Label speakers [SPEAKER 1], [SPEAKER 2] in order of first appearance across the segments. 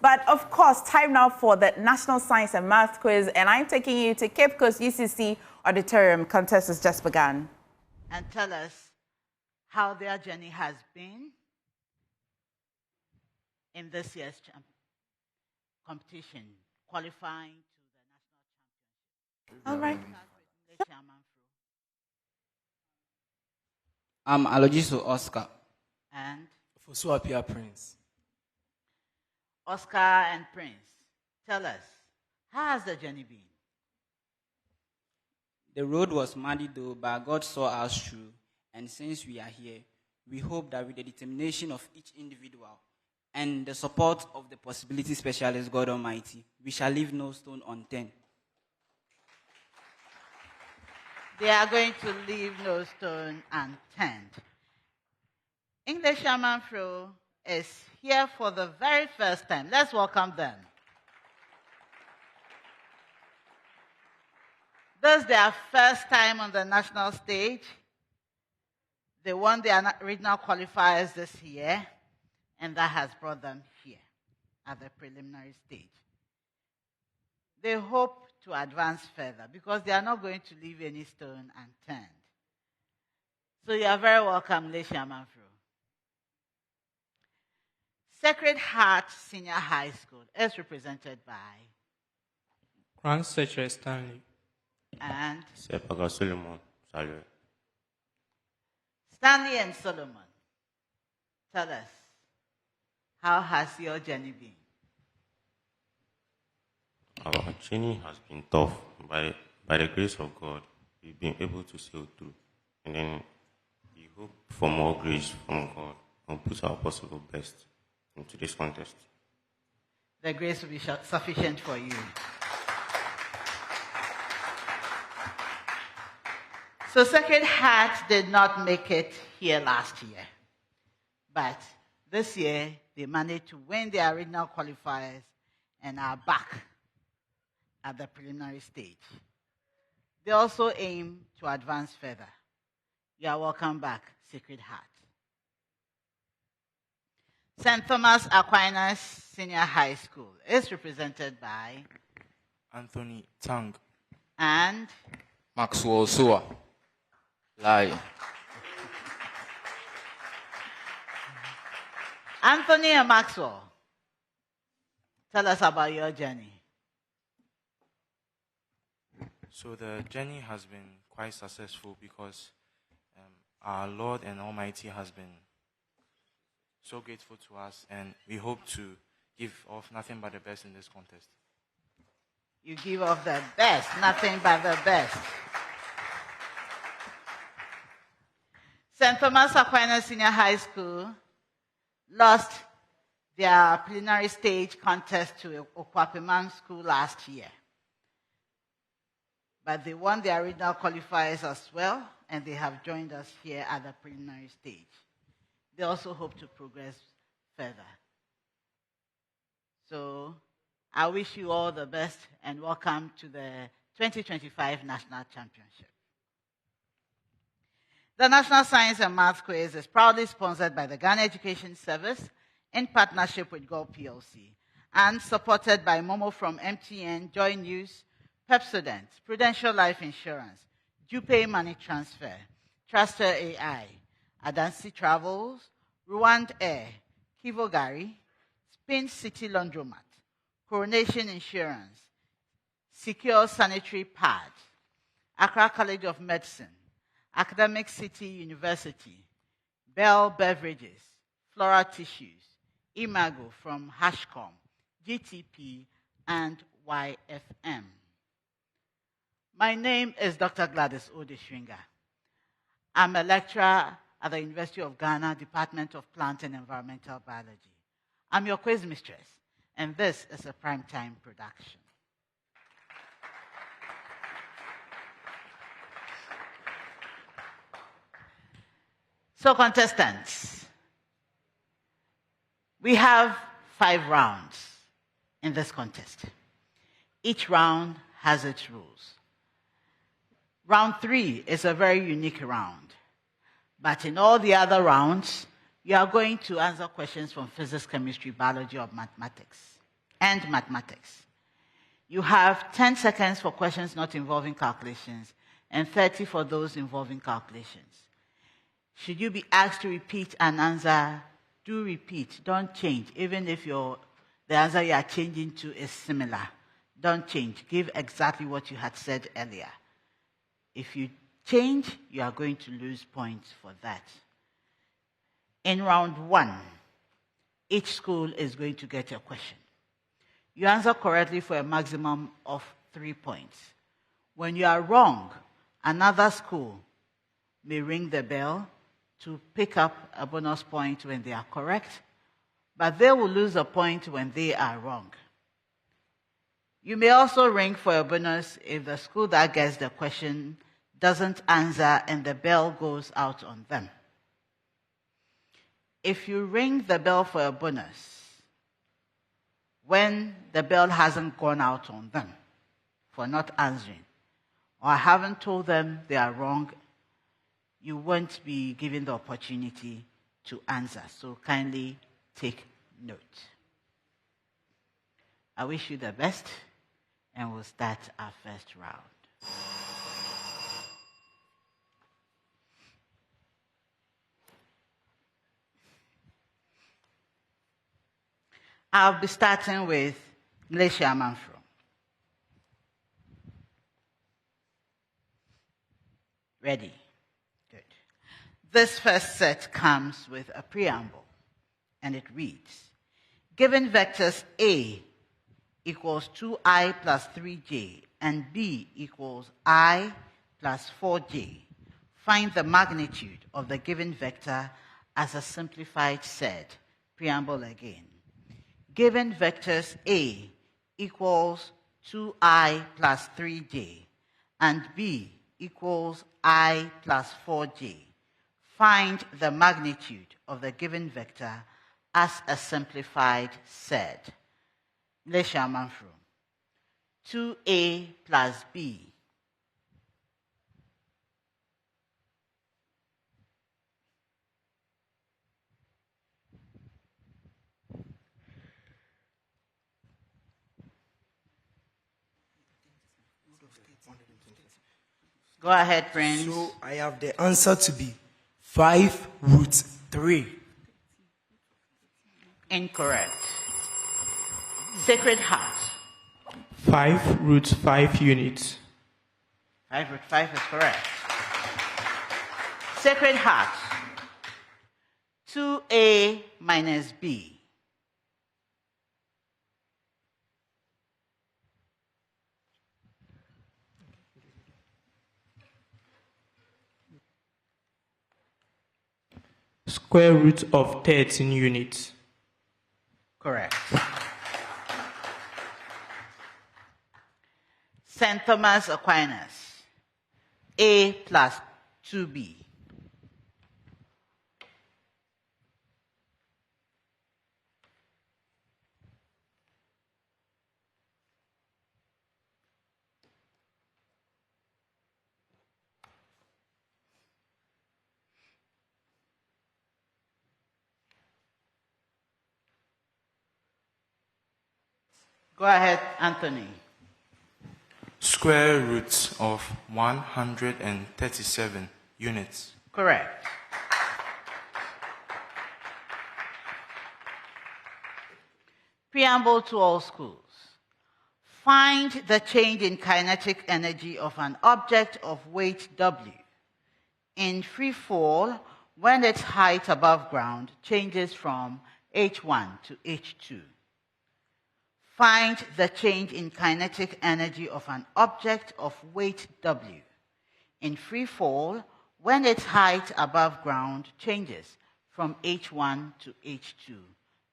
[SPEAKER 1] But of course, time now for the National Science and Math Quiz, and I'm taking you to Cape Coast UCC Auditorium. Contest has just begun.
[SPEAKER 2] And tell us how their journey has been in this year's competition, qualifying to the national championship.
[SPEAKER 1] All right.
[SPEAKER 2] Ngleshie Amanfrom.
[SPEAKER 3] I'm Alogiso Oscar.
[SPEAKER 2] And
[SPEAKER 4] Fosuapia Prince.
[SPEAKER 2] Oscar and Prince, tell us, how has the journey been?
[SPEAKER 3] The road was muddy though, but God saw us through. And since we are here, we hope that with the determination of each individual and the support of the possibility specialist, God Almighty, we shall leave no stone unturned.
[SPEAKER 2] They are going to leave no stone unturned. Ngleshie Amanfrom is here for the very first time. Let's welcome them. This is their first time on the national stage. They won their regional qualifiers this year, and that has brought them here at the preliminary stage. They hope to advance further because they are not going to leave any stone unturned. So you are very welcome, Ngleshie Amanfrom. Sacred Heart Senior High School is represented by
[SPEAKER 4] SHS Stanley.
[SPEAKER 2] And
[SPEAKER 5] Solomon.
[SPEAKER 2] Stanley and Solomon. Tell us, how has your journey been?
[SPEAKER 5] Our journey has been tough. By the grace of God, we've been able to sail through. And then we hope for more grace from God and put our possible best into this contest.
[SPEAKER 2] The grace will be sufficient for you. So Sacred Heart did not make it here last year. But this year, they managed to win their regional qualifiers and are back at the preliminary stage. They also aim to advance further. You are welcome back, Sacred Heart. St. Thomas Aquinas Senior High School is represented by
[SPEAKER 4] Anthony Tang.
[SPEAKER 2] And
[SPEAKER 6] Maxwell Sua. Lie.
[SPEAKER 2] Anthony and Maxwell. Tell us about your journey.
[SPEAKER 4] So the journey has been quite successful because our Lord and Almighty has been so grateful to us, and we hope to give off nothing but the best in this contest.
[SPEAKER 2] You give off the best, nothing but the best. St. Thomas Aquinas Senior High School lost their preliminary stage contest to Okwapiman School last year. But they won their regional qualifiers as well, and they have joined us here at the preliminary stage. They also hope to progress further. So I wish you all the best and welcome to the 2025 National Championship. The National Science and Math Quiz is proudly sponsored by the Ghana Education Service in partnership with Gold PLC and supported by Momo from MTN, Joy News, Pepsodent, Prudential Life Insurance, Jupay Money Transfer, Truster AI, Adansi Travels, Rwand Air, Kivo Gari, Spin City Laundromat, Coronation Insurance, Secure Sanitary Pad, Accra College of Medicine, Academic City University, Bell Beverages, Flora Tissues, Imago from Hashcom, GTP, and YFM. My name is Dr. Gladys Odeshwinga. I'm a lecturer at the University of Ghana, Department of Plant and Environmental Biology. I'm your quiz mistress, and this is a primetime production. So contestants, we have 5 rounds in this contest. Each round has its rules. Round 3 is a very unique round. But in all the other rounds, you are going to answer questions from physics, chemistry, biology, or mathematics. and mathematics. You have 10 seconds for questions not involving calculations and 30 for those involving calculations. Should you be asked to repeat an answer, do repeat. Don't change. Even if the answer you are changing to is similar, don't change. Give exactly what you had said earlier. If you change, you are going to lose points for that. In round 1, each school is going to get a question. You answer correctly for a maximum of 3 points. When you are wrong, another school may ring the bell to pick up a bonus point when they are correct, but they will lose a point when they are wrong. You may also ring for a bonus if the school that gets the question doesn't answer and the bell goes out on them. If you ring the bell for a bonus when the bell hasn't gone out on them for not answering, or haven't told them they are wrong, you won't be given the opportunity to answer. So kindly take note. I wish you the best, and we'll start our first round. I'll be starting with Ngleshie Amanfrom. Ready? Good. This first set comes with a preamble, and it reads, given vectors A equals 2i plus 3j and B equals I plus 4j, find the magnitude of the given vector as a simplified set. Preamble again. Given vectors A equals 2i plus 3j and B equals I plus 4j, find the magnitude of the given vector as a simplified set. Ngleshie Amanfrom. 2a plus b. Go ahead, Prince.
[SPEAKER 7] So I have the answer to be 5 root 3.
[SPEAKER 2] Incorrect. Sacred Heart.
[SPEAKER 8] 5 root 5 units.
[SPEAKER 2] 5 root 5 is correct. Sacred Heart. 2a minus b.
[SPEAKER 8] Square root of 13 units.
[SPEAKER 2] Correct. St. Thomas Aquinas. A plus 2b. Go ahead, Anthony.
[SPEAKER 4] Square root of 137 units.
[SPEAKER 2] Correct. Preamble to all schools. Find the change in kinetic energy of an object of weight W. In free fall, when its height above ground changes from H1 to H2. Find the change in kinetic energy of an object of weight W. In free fall, when its height above ground changes from H1 to H2.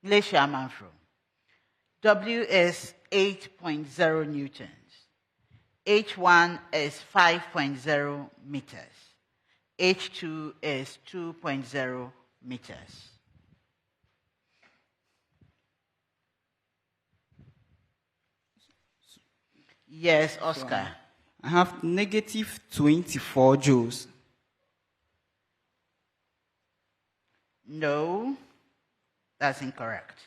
[SPEAKER 2] Ngleshie Amanfrom. W is 8.0 newtons. H1 is 5.0 meters. H2 is 2.0 meters. Yes, Oscar.
[SPEAKER 3] I have negative 24 joules.
[SPEAKER 2] No, that's incorrect.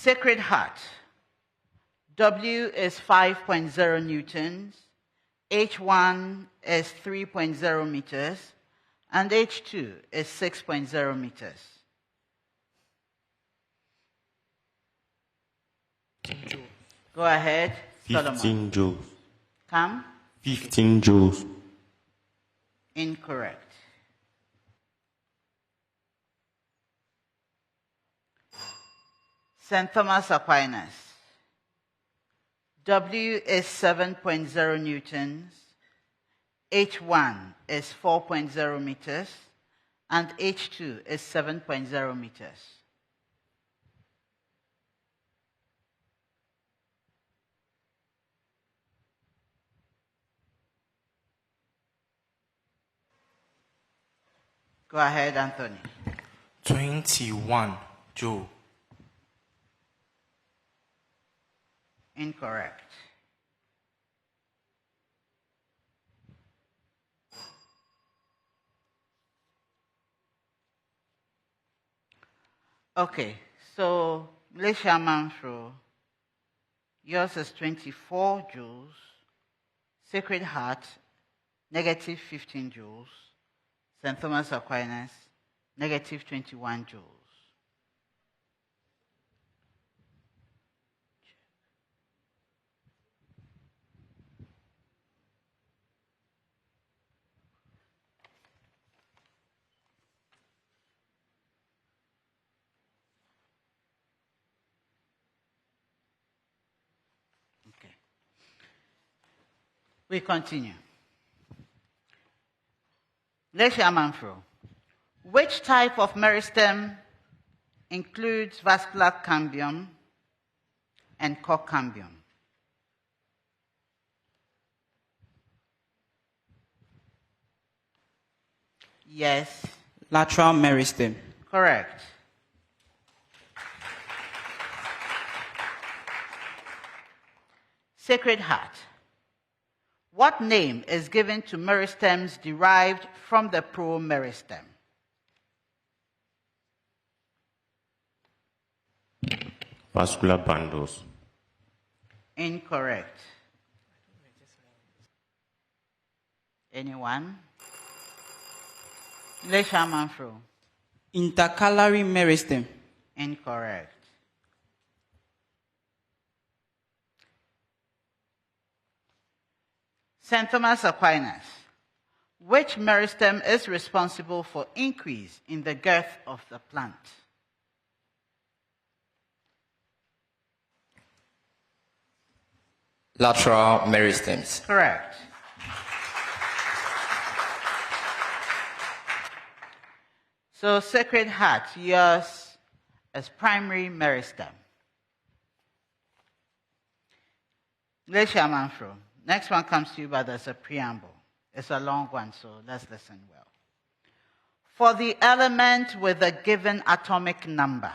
[SPEAKER 2] Sacred Heart. W is 5.0 newtons, H1 is 3.0 meters, and H2 is 6.0 meters. Go ahead,
[SPEAKER 5] 15
[SPEAKER 2] Solomon.
[SPEAKER 5] joules.
[SPEAKER 2] Come.
[SPEAKER 5] 15 joules.
[SPEAKER 2] Incorrect. St. Thomas Aquinas. W is 7.0 newtons, H1 is 4.0 meters, and H2 is 7.0 meters. Go ahead, Anthony.
[SPEAKER 4] 21 joule.
[SPEAKER 2] Incorrect. Okay, so Ngleshie Amanfrom, yours is 24 joules. Sacred Heart, negative 15 joules. St. Thomas Aquinas, negative 21 joules. Okay. We continue. Ngleshie Amanfrom. Which type of meristem includes vascular cambium and core cambium? Yes.
[SPEAKER 3] Lateral meristem.
[SPEAKER 2] Correct. Sacred Heart. What name is given to meristems derived from the promeristem?
[SPEAKER 5] Vascular bundles.
[SPEAKER 2] Incorrect. Anyone? Ngleshie Amanfrom.
[SPEAKER 3] Intercalary meristem.
[SPEAKER 2] Incorrect. St. Thomas Aquinas. Which meristem is responsible for increase in the girth of the plant?
[SPEAKER 6] Lateral meristems.
[SPEAKER 2] Correct. So Sacred Heart, yours is primary meristem. Ngleshie Amanfrom. Next one comes to you, but there's a preamble. It's a long one, so let's listen well. For the element with a given atomic number,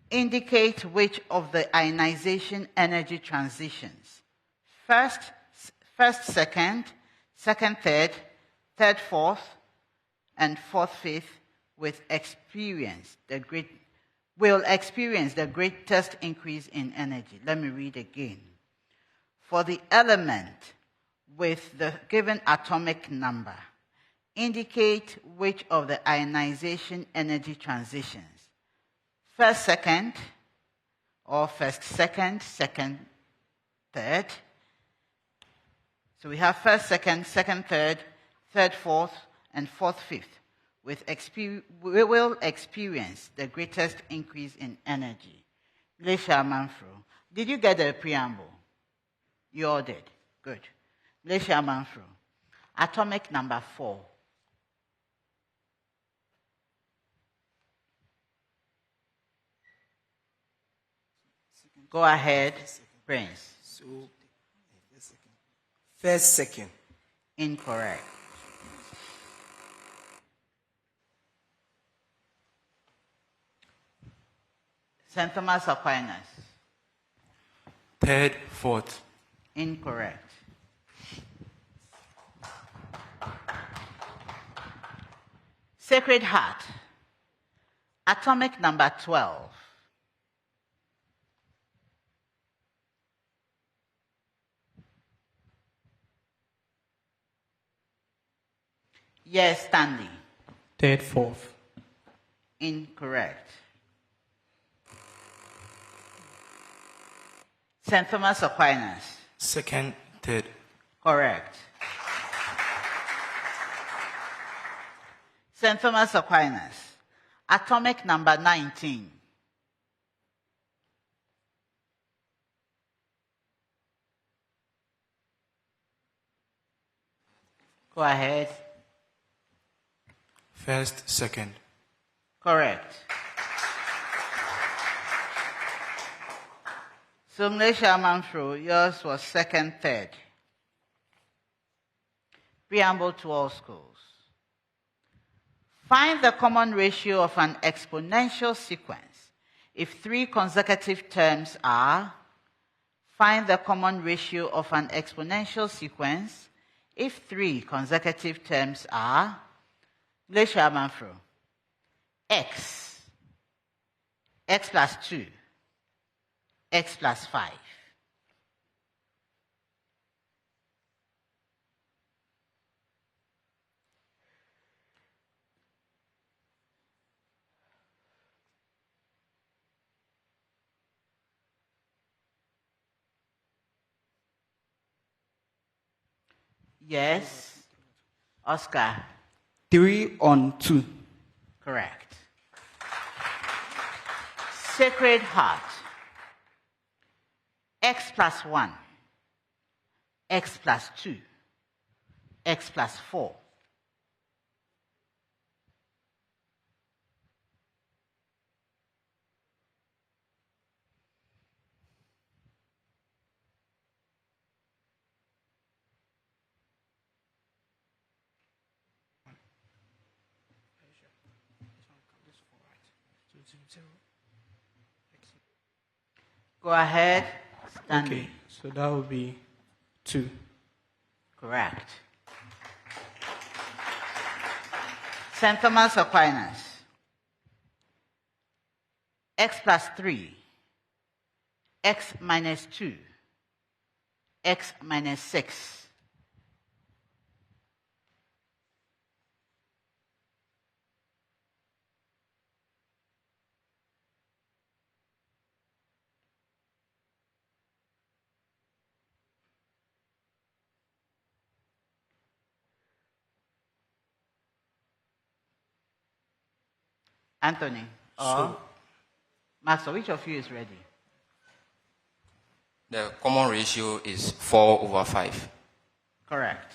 [SPEAKER 2] indicate which of the ionization energy transitions. First, second, second, third, third, fourth, and fourth, fifth will experience the greatest increase in energy. Let me read again. For the element with the given atomic number, indicate which of the ionization energy transitions. First, second, or first, second, second, third. So we have first, second, second, third, third, fourth, and fourth, fifth. We will experience the greatest increase in energy. Ngleshie Amanfrom. Did you get the preamble? You all did. Good. Ngleshie Amanfrom. Atomic number 4. Go ahead, Prince.
[SPEAKER 7] So, first, second.
[SPEAKER 2] Incorrect. St. Thomas Aquinas.
[SPEAKER 4] Third, fourth.
[SPEAKER 2] Incorrect. Sacred Heart. Atomic number 12. Yes, Stanley.
[SPEAKER 8] Third, fourth.
[SPEAKER 2] Incorrect. St. Thomas Aquinas.
[SPEAKER 4] Second, third.
[SPEAKER 2] Correct. St. Thomas Aquinas. Atomic number 19. Go ahead.
[SPEAKER 4] First, second.
[SPEAKER 2] Correct. So Ngleshie Amanfrom, yours was second, third. Preamble to all schools. Find the common ratio of an exponential sequence if three consecutive terms are. Find the common ratio of an exponential sequence if three consecutive terms are. Ngleshie Amanfrom. X plus 2, x plus 5. Yes. Oscar.
[SPEAKER 3] 3 on 2.
[SPEAKER 2] Correct. Sacred Heart. X plus 1, x plus 2, x plus 4. Go ahead. Stanley.
[SPEAKER 8] Okay, so that would be 2.
[SPEAKER 2] Correct. St. Thomas Aquinas. X plus 3, x minus 2, x minus 6. Anthony, or Master, which of you is ready?
[SPEAKER 6] The common ratio is 4/5.
[SPEAKER 2] Correct.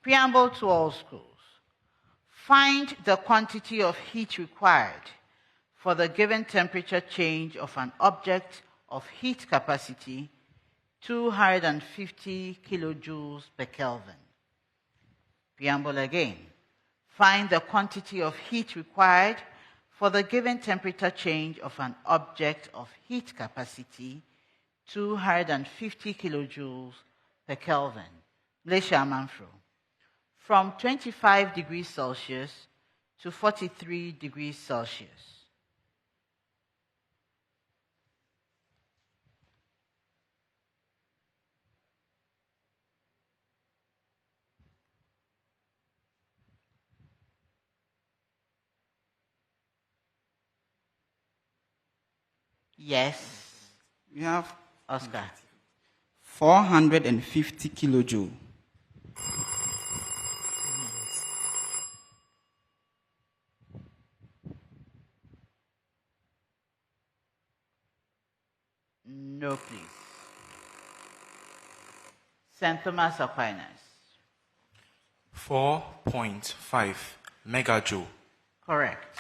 [SPEAKER 2] Preamble to all schools. Find the quantity of heat required for the given temperature change of an object of heat capacity 250 kilojoules per Kelvin. Preamble again. Find the quantity of heat required for the given temperature change of an object of heat capacity 250 kilojoules per Kelvin. Ngleshie Amanfrom. From 25 degrees Celsius to 43 degrees Celsius. Yes.
[SPEAKER 3] We have
[SPEAKER 2] Oscar.
[SPEAKER 3] 450 kilojoule.
[SPEAKER 2] No, please. St. Thomas Aquinas.
[SPEAKER 4] 4.5 megajoule.
[SPEAKER 2] Correct.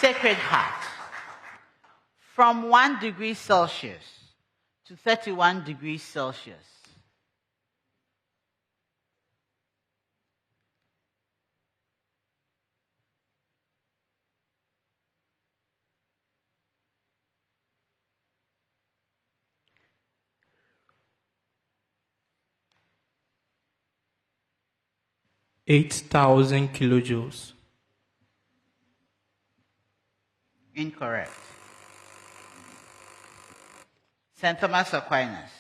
[SPEAKER 2] Sacred Heart. From 1 degree Celsius to 31 degrees Celsius.
[SPEAKER 8] $8,000 kilojoules.
[SPEAKER 2] Incorrect. St. Thomas Aquinas.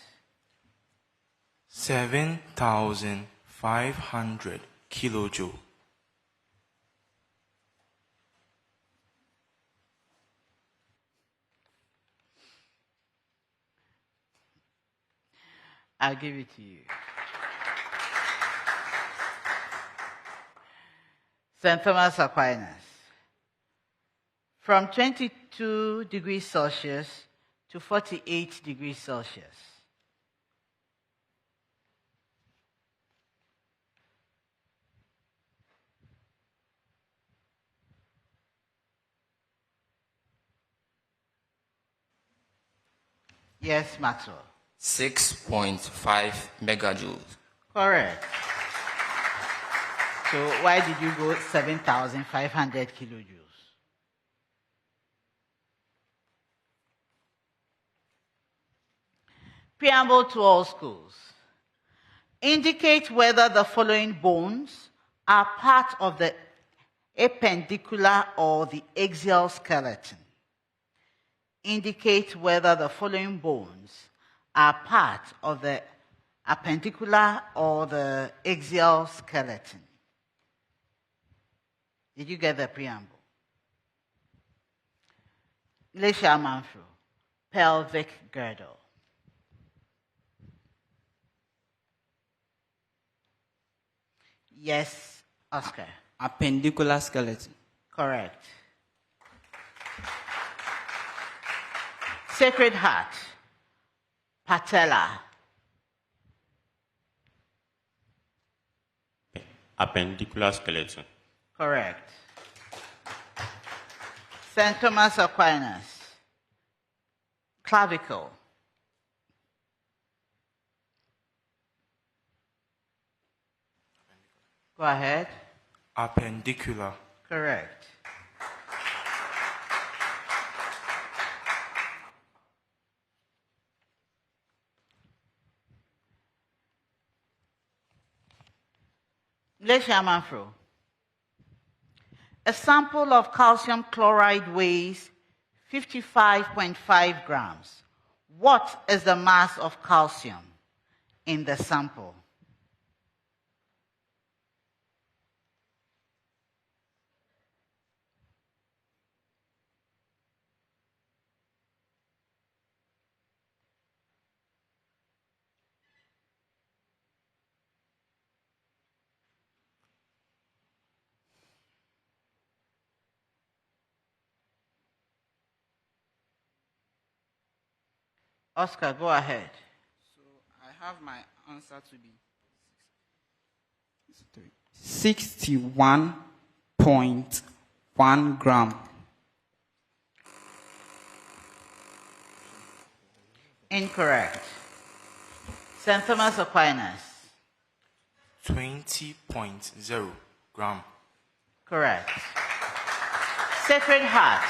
[SPEAKER 4] 7,500 kilojoule.
[SPEAKER 2] I'll give it to you. St. Thomas Aquinas. From 22 degrees Celsius to 48 degrees Celsius. Yes, Maxwell.
[SPEAKER 6] 6.5 megajoules.
[SPEAKER 2] Correct. So why did you go 7,500 kilojoules? Preamble to all schools. Indicate whether the following bones are part of the appendicular or the axial skeleton. Indicate whether the following bones are part of the appendicular or the axial skeleton. Did you get the preamble? Ngleshie Amanfrom, pelvic girdle. Yes, Oscar.
[SPEAKER 3] Appendicular skeleton.
[SPEAKER 2] Correct. Sacred Heart, patella.
[SPEAKER 5] Appendicular skeleton.
[SPEAKER 2] Correct. St. Thomas Aquinas, clavicle. Go ahead.
[SPEAKER 4] Appendicular.
[SPEAKER 2] Correct. Ngleshie Amanfrom. A sample of calcium chloride weighs 55.5 grams. What is the mass of calcium in the sample? Oscar, go ahead.
[SPEAKER 3] So I have my answer to be 61.1 gram.
[SPEAKER 2] Incorrect. St. Thomas Aquinas.
[SPEAKER 4] 20.0 gram.
[SPEAKER 2] Correct. Sacred Heart.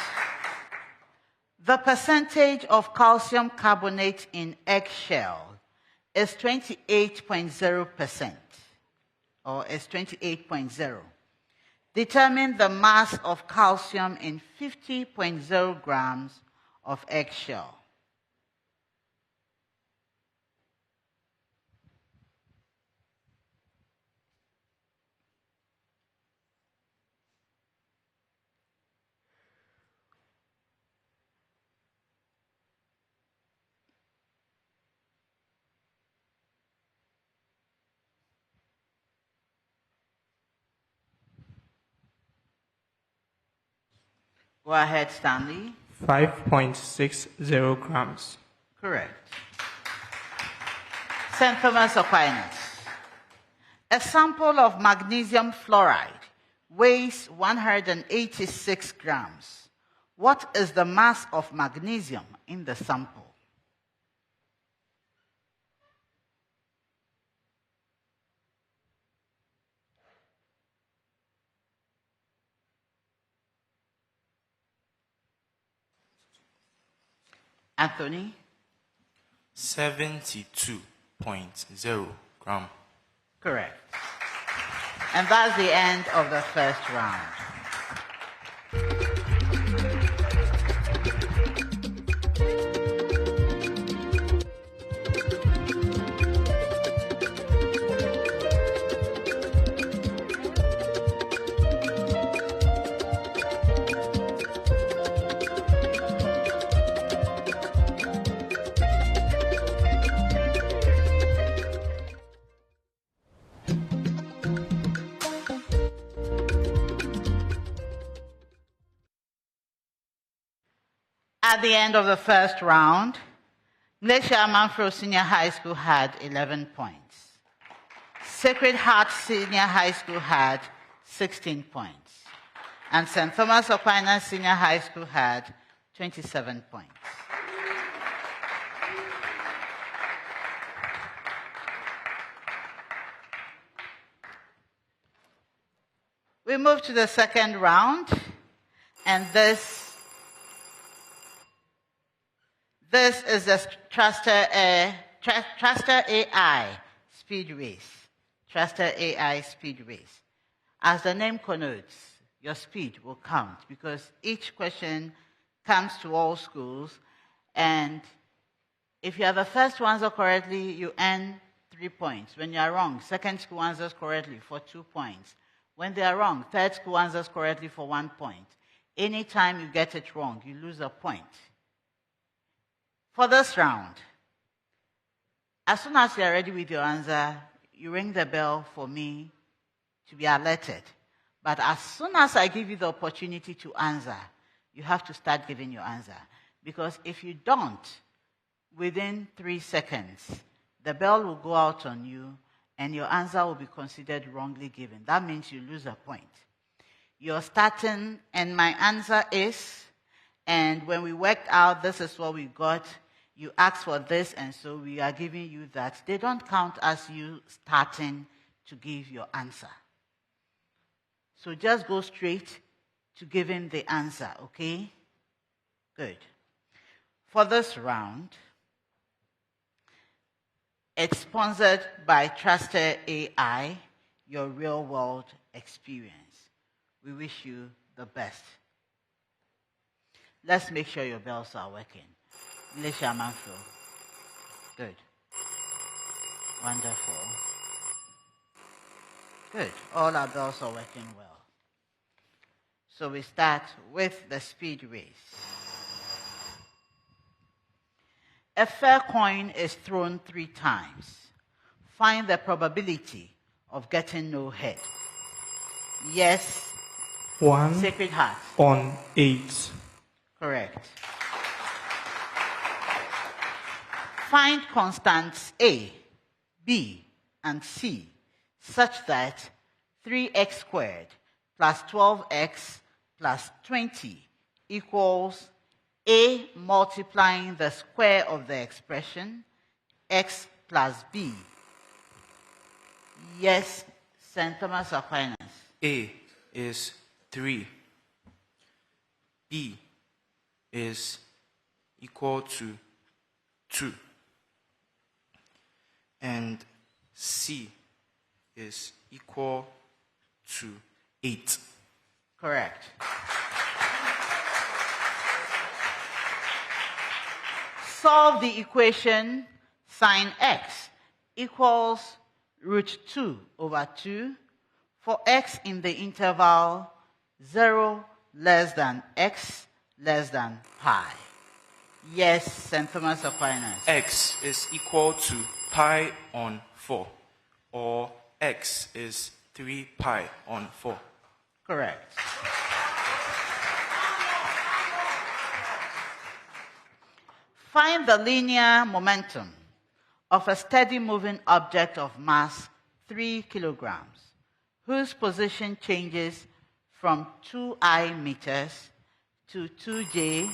[SPEAKER 2] The percentage of calcium carbonate in eggshell is 28.0%, or is 28.0. Determine the mass of calcium in 50.0 grams of eggshell. Go ahead, Stanley.
[SPEAKER 8] 5.60 grams.
[SPEAKER 2] Correct. St. Thomas Aquinas. A sample of magnesium fluoride weighs 186 grams. What is the mass of magnesium in the sample? Anthony?
[SPEAKER 4] 72.0 gram.
[SPEAKER 2] Correct. And that's the end of the first round. At the end of the first round, Ngleshie Amanfrom Senior High School had 11 points. Sacred Heart Senior High School had 16 points. And St. Thomas Aquinas Senior High School had 27 points. We move to the second round, and this is the Truster AI speed race. Truster AI speed race. As the name connotes, your speed will count because each question comes to all schools, and if you are the first to answer correctly, you earn 3 points. When you are wrong, second school answers correctly for 2 points. When they are wrong, third school answers correctly for 1 point. Anytime you get it wrong, you lose a point. For this round, as soon as you are ready with your answer, you ring the bell for me to be alerted. But as soon as I give you the opportunity to answer, you have to start giving your answer. Because if you don't, within 3 seconds, the bell will go out on you and your answer will be considered wrongly given. That means you lose a point. You're starting, and my answer is, and when we worked out, this is what we got. You asked for this, and so we are giving you that. They don't count as you starting to give your answer. So just go straight to giving the answer, okay? Good. For this round, it's sponsored by Truster AI, your real-world experience. We wish you the best. Let's make sure your bells are working. Ngleshie Amanfrom. Good. Wonderful. Good. All our bells are working well. So we start with the speed race. A fair coin is thrown 3 times. Find the probability of getting no head. Yes.
[SPEAKER 8] 1
[SPEAKER 2] Sacred Heart.
[SPEAKER 8] on 8.
[SPEAKER 2] Correct. Find constants A, B, and C such that 3x squared plus 12x plus 20 equals A multiplying the square of the expression, x plus b. Yes, St. Thomas Aquinas.
[SPEAKER 4] A is 3. B is equal to 2. And C is equal to 8.
[SPEAKER 2] Correct. Solve the equation sin x equals root 2 over 2 for x in the interval 0 less than x less than pi. Yes, St. Thomas Aquinas.
[SPEAKER 4] X is equal to pi on 4, or x is 3 pi on 4.
[SPEAKER 2] Correct. Find the linear momentum of a steady moving object of mass 3 kilograms, whose position changes from 2I meters to 2J.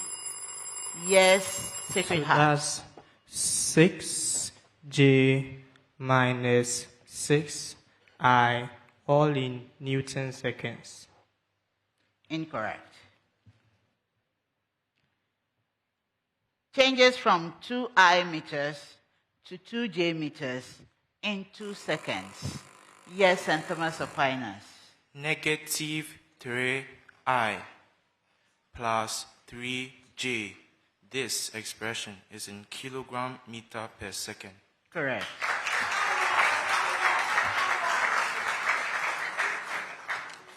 [SPEAKER 2] Yes, Sacred Heart.
[SPEAKER 8] That's 6J minus 6I, all in Newton seconds.
[SPEAKER 2] Incorrect. Changes from 2I meters to 2J meters in 2 seconds. Yes, St. Thomas Aquinas.
[SPEAKER 4] Negative 3I plus 3J. This expression is in kilogram meter per second.
[SPEAKER 2] Correct.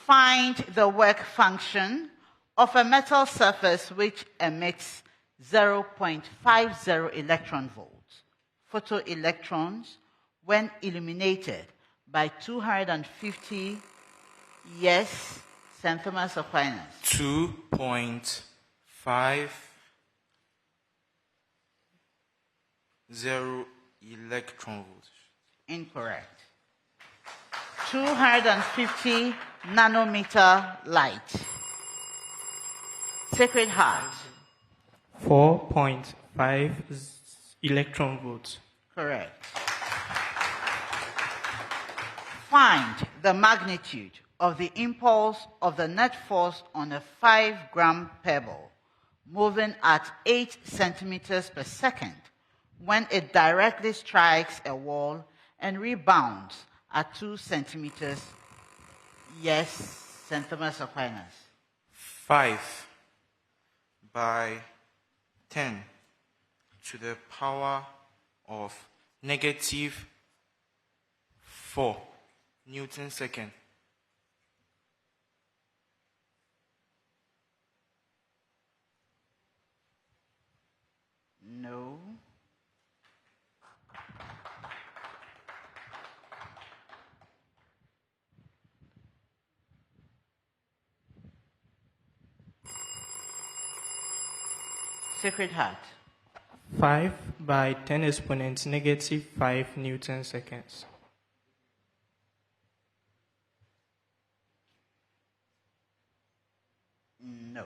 [SPEAKER 2] Find the work function of a metal surface which emits 0.50 electron volts photoelectrons when illuminated by 250. Yes, St. Thomas Aquinas.
[SPEAKER 4] 2.5 0 electron volts.
[SPEAKER 2] Incorrect. 250 nanometer light. Sacred Heart.
[SPEAKER 8] 4.5 electron volts.
[SPEAKER 2] Correct. Find the magnitude of the impulse of the net force on a 5-gram pebble moving at 8 centimeters per second when it directly strikes a wall and rebounds at 2 centimeters. Yes, St. Thomas Aquinas.
[SPEAKER 4] 5 by 10 to the power of negative 4 Newton second.
[SPEAKER 2] No. Sacred Heart.
[SPEAKER 8] 5 by 10 exponent negative 5 Newton seconds.
[SPEAKER 2] No.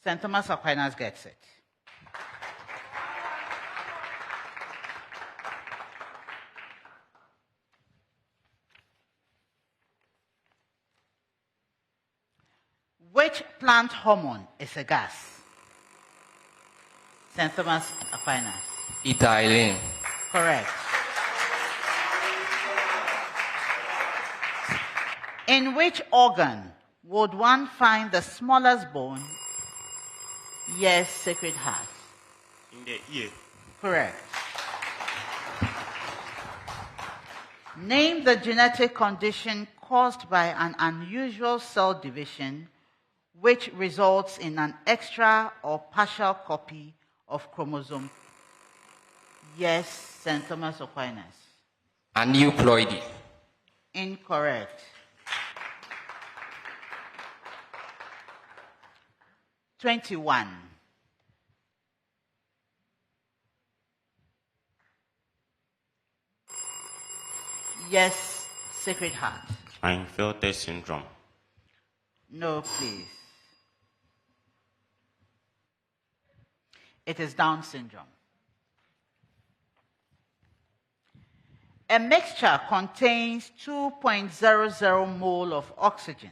[SPEAKER 2] St. Thomas Aquinas gets it. Which plant hormone is a gas? St. Thomas Aquinas.
[SPEAKER 6] Ethylene.
[SPEAKER 2] Correct. In which organ would one find the smallest bone? Yes, Sacred Heart.
[SPEAKER 5] In the ear.
[SPEAKER 2] Correct. Name the genetic condition caused by an unusual cell division which results in an extra or partial copy of chromosome. Yes, St. Thomas Aquinas.
[SPEAKER 6] Aneuploidy.
[SPEAKER 2] Incorrect. (21) Yes, Sacred Heart.
[SPEAKER 5] Klinefelter syndrome.
[SPEAKER 2] No, please. It is Down syndrome. A mixture contains 2.00 mole of oxygen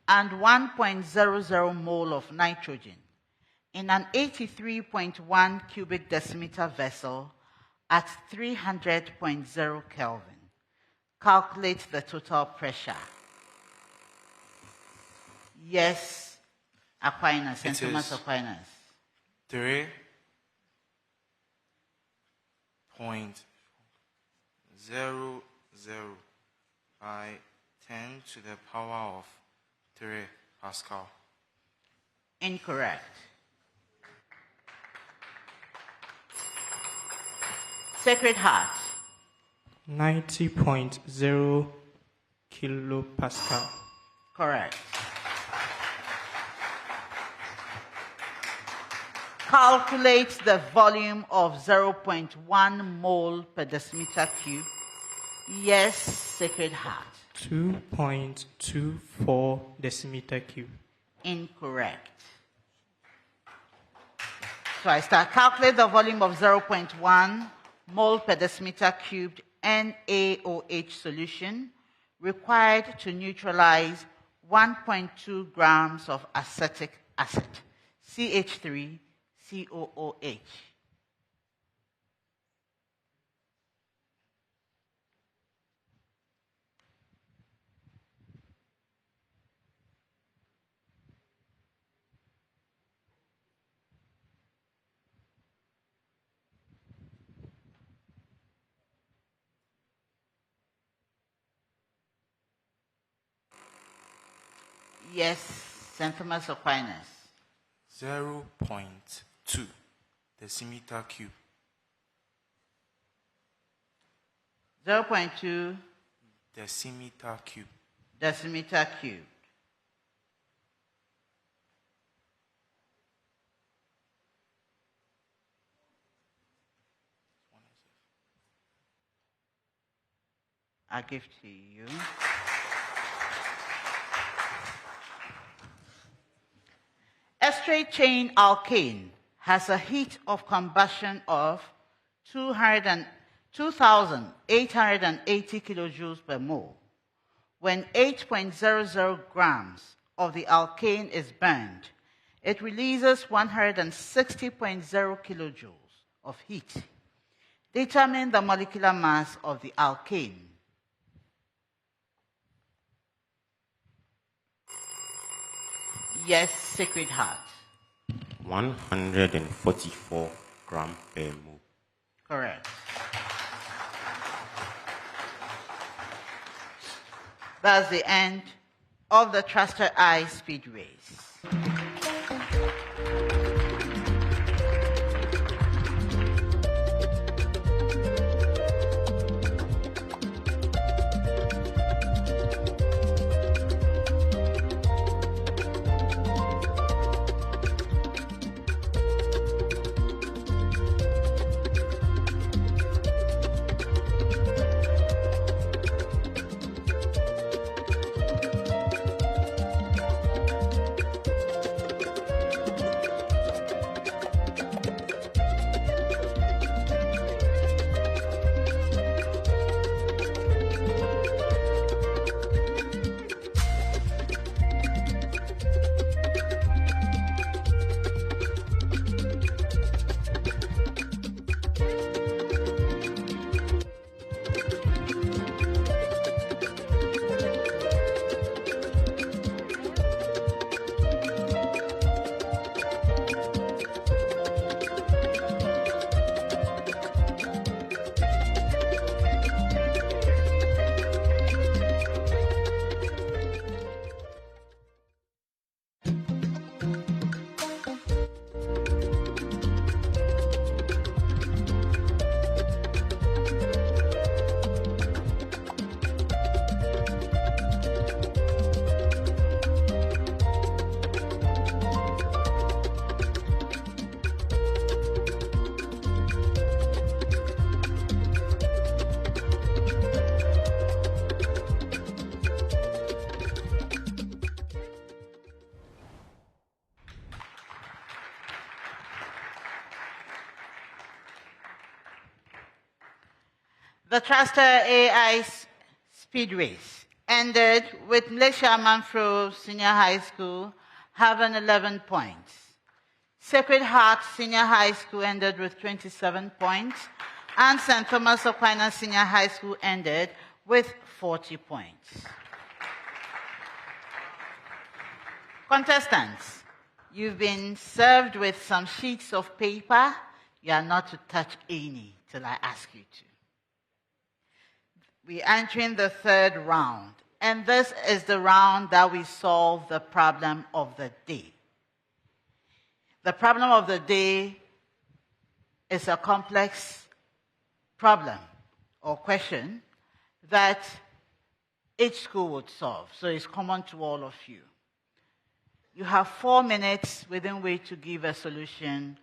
[SPEAKER 2] and 1.00 mole of nitrogen in an 83.1 cubic decimeter vessel at 300.0 Kelvin. Calculate the total pressure. Yes, Aquinas, St. Thomas Aquinas.
[SPEAKER 4] 3.00 by 10 to the power of 3 Pascal.
[SPEAKER 2] Incorrect. Sacred Heart.
[SPEAKER 8] 90.0 kilopascal.
[SPEAKER 2] Correct. Calculate the volume of 0.1 mole per decimeter cube. Yes, Sacred Heart.
[SPEAKER 8] 2.24 decimeter cube.
[SPEAKER 2] Incorrect. So I start. Calculate the volume of 0.1 mole per decimeter cubed NaOH solution required to neutralize 1.2 grams of acetic acid, CH3COOH. Yes, St. Thomas Aquinas.
[SPEAKER 4] 0.2. decimeter cube.
[SPEAKER 2] 0.2
[SPEAKER 4] Decimeter cube.
[SPEAKER 2] decimeter cubed. I give to you. A straight chain alkane has a heat of combustion of 2,880 kilojoules per mole. When 8.00 grams of the alkane is burned, it releases 160.0 kilojoules of heat. Determine the molecular mass of the alkane. Yes, Sacred Heart.
[SPEAKER 5] 144 gram per mole.
[SPEAKER 2] Correct. That's the end of the Thruster Eye speed race. The Thruster AI speed race ended with Ngleshie Amanfrom Senior High School having 11 points. Sacred Heart Senior High School ended with 27 points, and St. Thomas Aquinas Senior High School ended with 40 points. Contestants, you've been served with some sheets of paper. You are not to touch any till I ask you to. We're entering the third round, and this is the round that we solve the problem of the day. The problem of the day is a complex problem or question that each school would solve, so it's common to all of you. You have 4 minutes within which to give a solution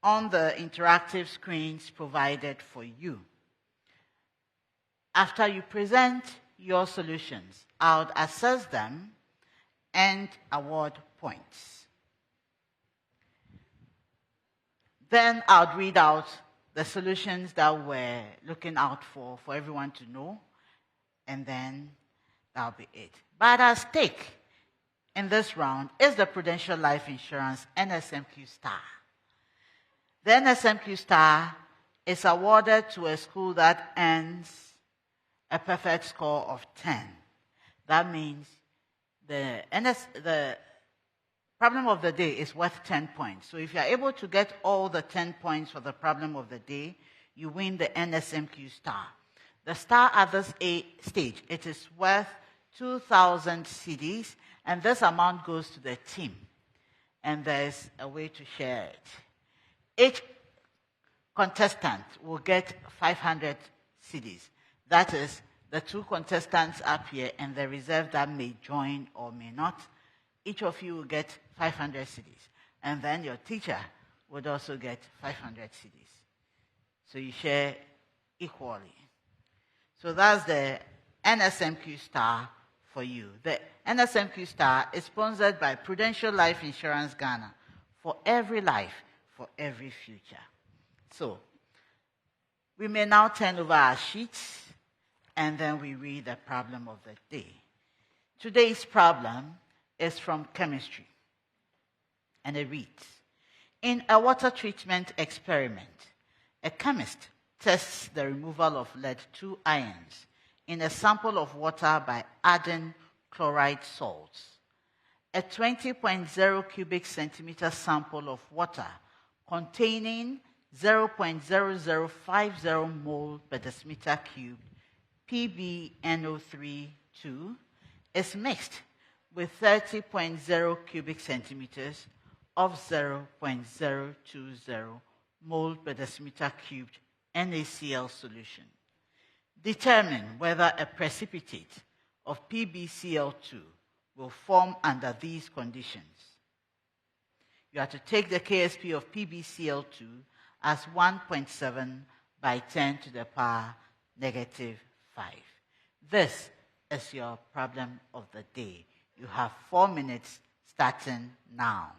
[SPEAKER 2] on the interactive screens provided for you. After you present your solutions, I would assess them and award points. Then I would read out the solutions that we're looking out for everyone to know, and then that'll be it. But at stake in this round is the Prudential Life Insurance NSMQ star. The NSMQ star is awarded to a school that earns a perfect score of 10. That means the problem of the day is worth 10 points. So if you're able to get all the 10 points for the problem of the day, you win the NSMQ star. The star at this stage, it is worth 2,000 cedis, and this amount goes to the team. And there's a way to share it. Each contestant will get 500 cedis. That is, the 2 contestants up here and the reserve that may join or may not. Each of you will get 500 cedis. And then your teacher would also get 500 cedis. So you share equally. So that's the NSMQ star for you. The NSMQ star is sponsored by Prudential Life Insurance Ghana for every life, for every future. So we may now turn over our sheets and then we read the problem of the day. Today's problem is from chemistry. And it reads, in a water treatment experiment, a chemist tests the removal of lead-2 ions in a sample of water by adding chloride salts. A 20.0 cubic centimeter sample of water containing 0.0050 mole per decimeter cubed PbNO3 is mixed with 30.0 cubic centimeters of 0.020 mole per decimeter cubed NaCl solution. Determine whether a precipitate of PbCl2 will form under these conditions. You have to take the KSP of PbCl2 as 1.7 by 10 to the power negative 5. This is your problem of the day. You have 4 minutes starting now.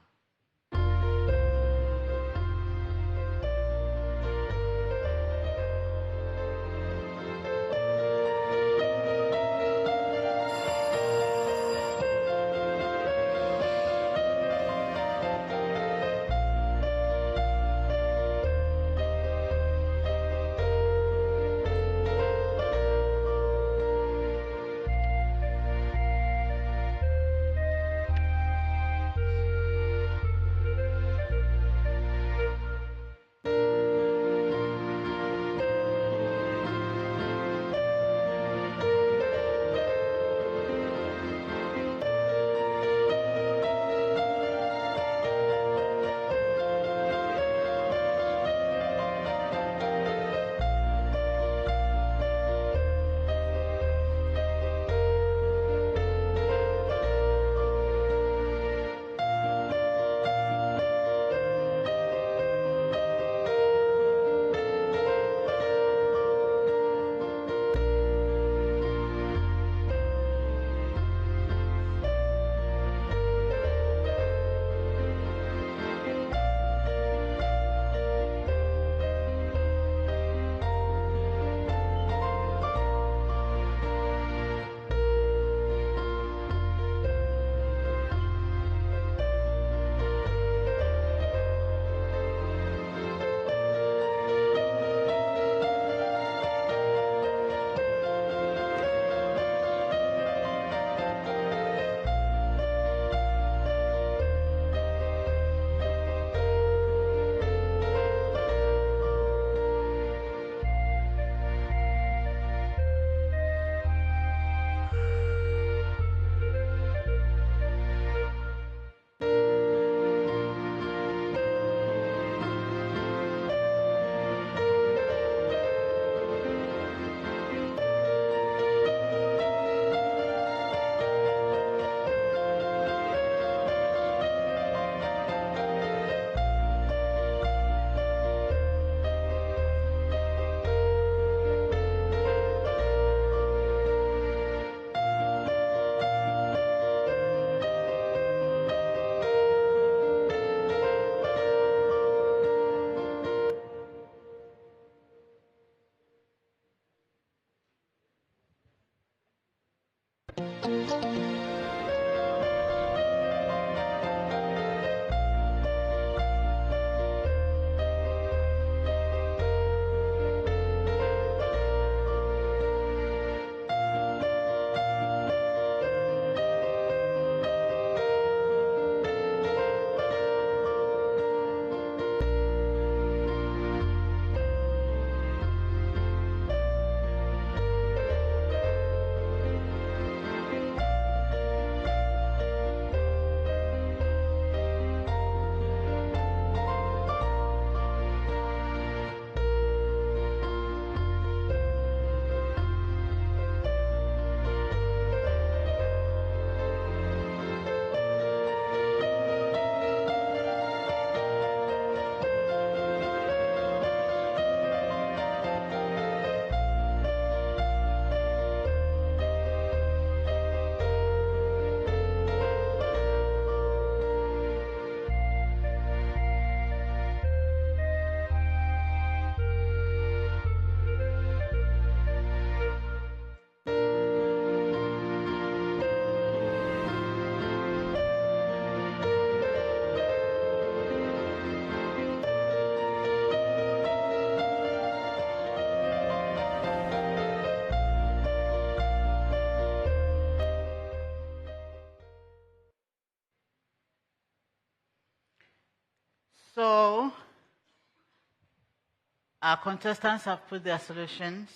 [SPEAKER 2] Our contestants have put their solutions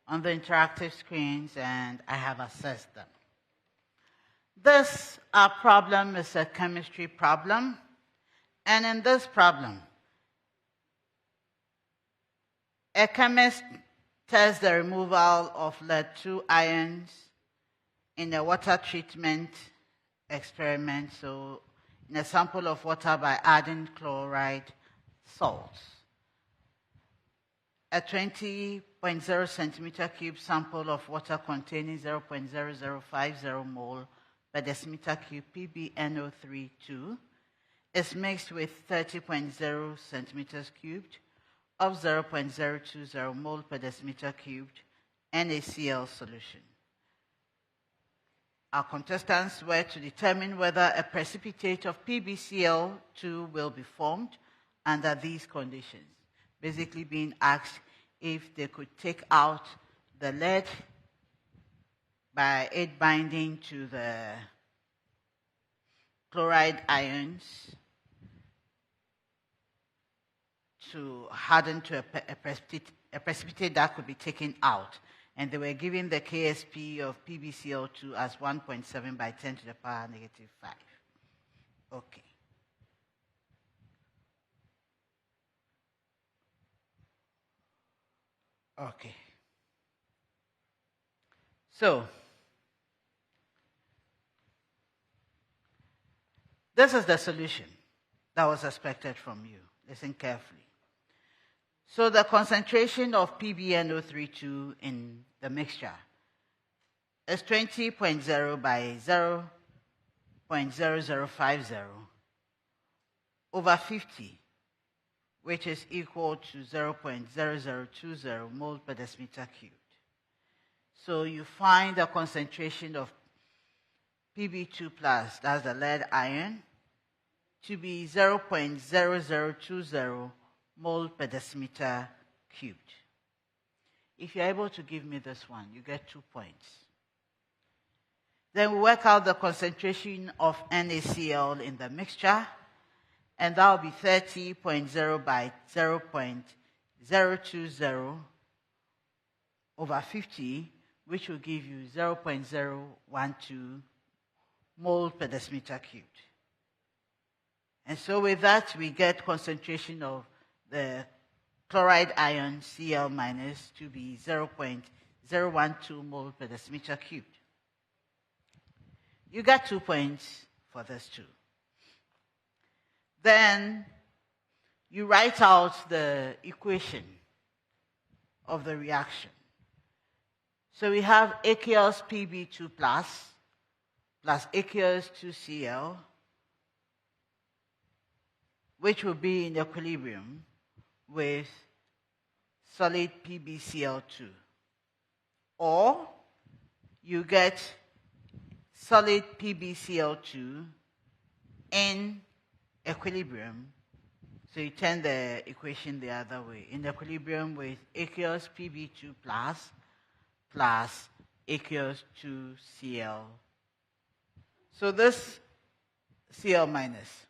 [SPEAKER 2] on the interactive screens, and I have assessed them. This problem is a chemistry problem, and in this problem, a chemist tests the removal of lead-2 ions in a water treatment experiment, so in a sample of water by adding chloride salts. A 20.0 centimeter cube sample of water containing 0.0050 mole per decimeter cube PbNO3 is mixed with 30.0 centimeters cubed of 0.020 mole per decimeter cubed NaCl solution. Our contestants were to determine whether a precipitate of PbCl2 will be formed under these conditions, basically being asked if they could take out the lead by it binding to the chloride ions to harden to a precipitate that could be taken out. And they were given the KSP of PbCl2 as 1.7 by 10 to the power negative 5. Okay. Okay. So, this is the solution that was expected from you. Listen carefully. So the concentration of PbNO3 in the mixture is 20.0 by 0.0050 over 50, which is equal to 0.0020 mole per decimeter cubed. So you find the concentration of Pb2+, that's the lead ion, to be 0.0020 mole per decimeter cubed. If you're able to give me this one, you get 2 points. Then we work out the concentration of NaCl in the mixture, and that will be 30.0 by 0.020 over 50, which will give you 0.012 mole per decimeter cubed. And so with that, we get concentration of the chloride ion Cl- to be 0.012 mole per decimeter cubed. You got 2 points for this too. Then you write out the equation of the reaction. So we have aqueous Pb2 plus aqueous 2Cl, which will be in equilibrium with solid PbCl2. Or you get solid PbCl2 in equilibrium, so you turn the equation the other way, in equilibrium with aqueous Pb2 plus aqueous 2Cl. So this Cl minus.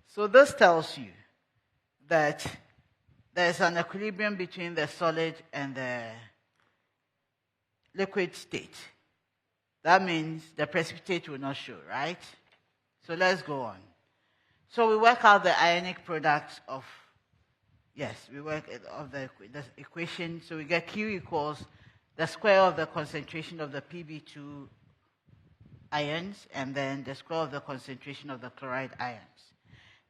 [SPEAKER 2] So this tells you that there's an equilibrium between the solid and the liquid state. That means the precipitate will not show, right? So let's go on. So we work out the ionic product of, we work of the equation. So we get Q equals the square of the concentration of the Pb2 ions and then the square of the concentration of the chloride ions.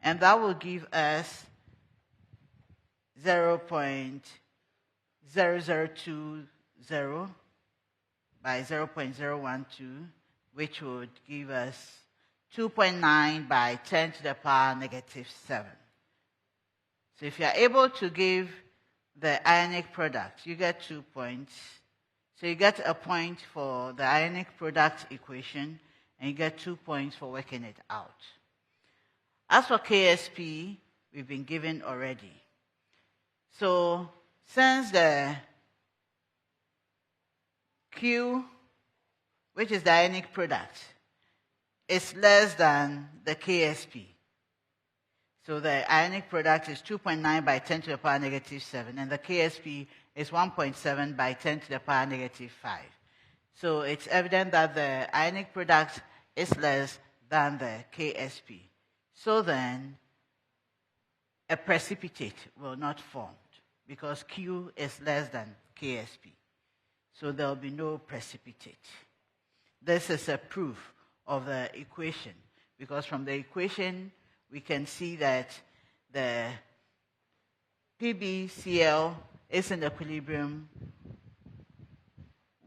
[SPEAKER 2] And that will give us 0.0020 by 0.012, which would give us 2.9 by 10 to the power negative 7. So if you are able to give the ionic product, you get 2 points. So you get a point for the ionic product equation, and you get 2 points for working it out. As for KSP, we've been given already. So since the Q, which is the ionic product, is less than the KSP, So the ionic product is 2.9 by 10 to the power negative 7, and the KSP is 1.7 by 10 to the power negative 5. So it's evident that the ionic product is less than the KSP. So then, a precipitate will not form because Q is less than KSP. So there will be no precipitate. This is a proof of the equation, because from the equation we can see that the PbCl is in equilibrium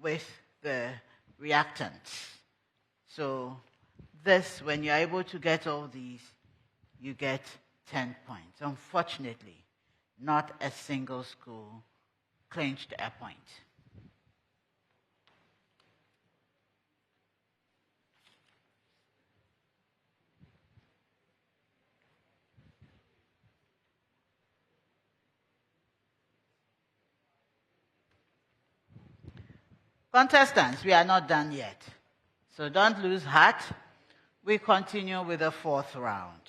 [SPEAKER 2] with the reactants. So this, when you're able to get all these, you get 10 points. Unfortunately, not a single school clinched a point. Contestants, we are not done yet. So don't lose heart. We continue with the fourth round.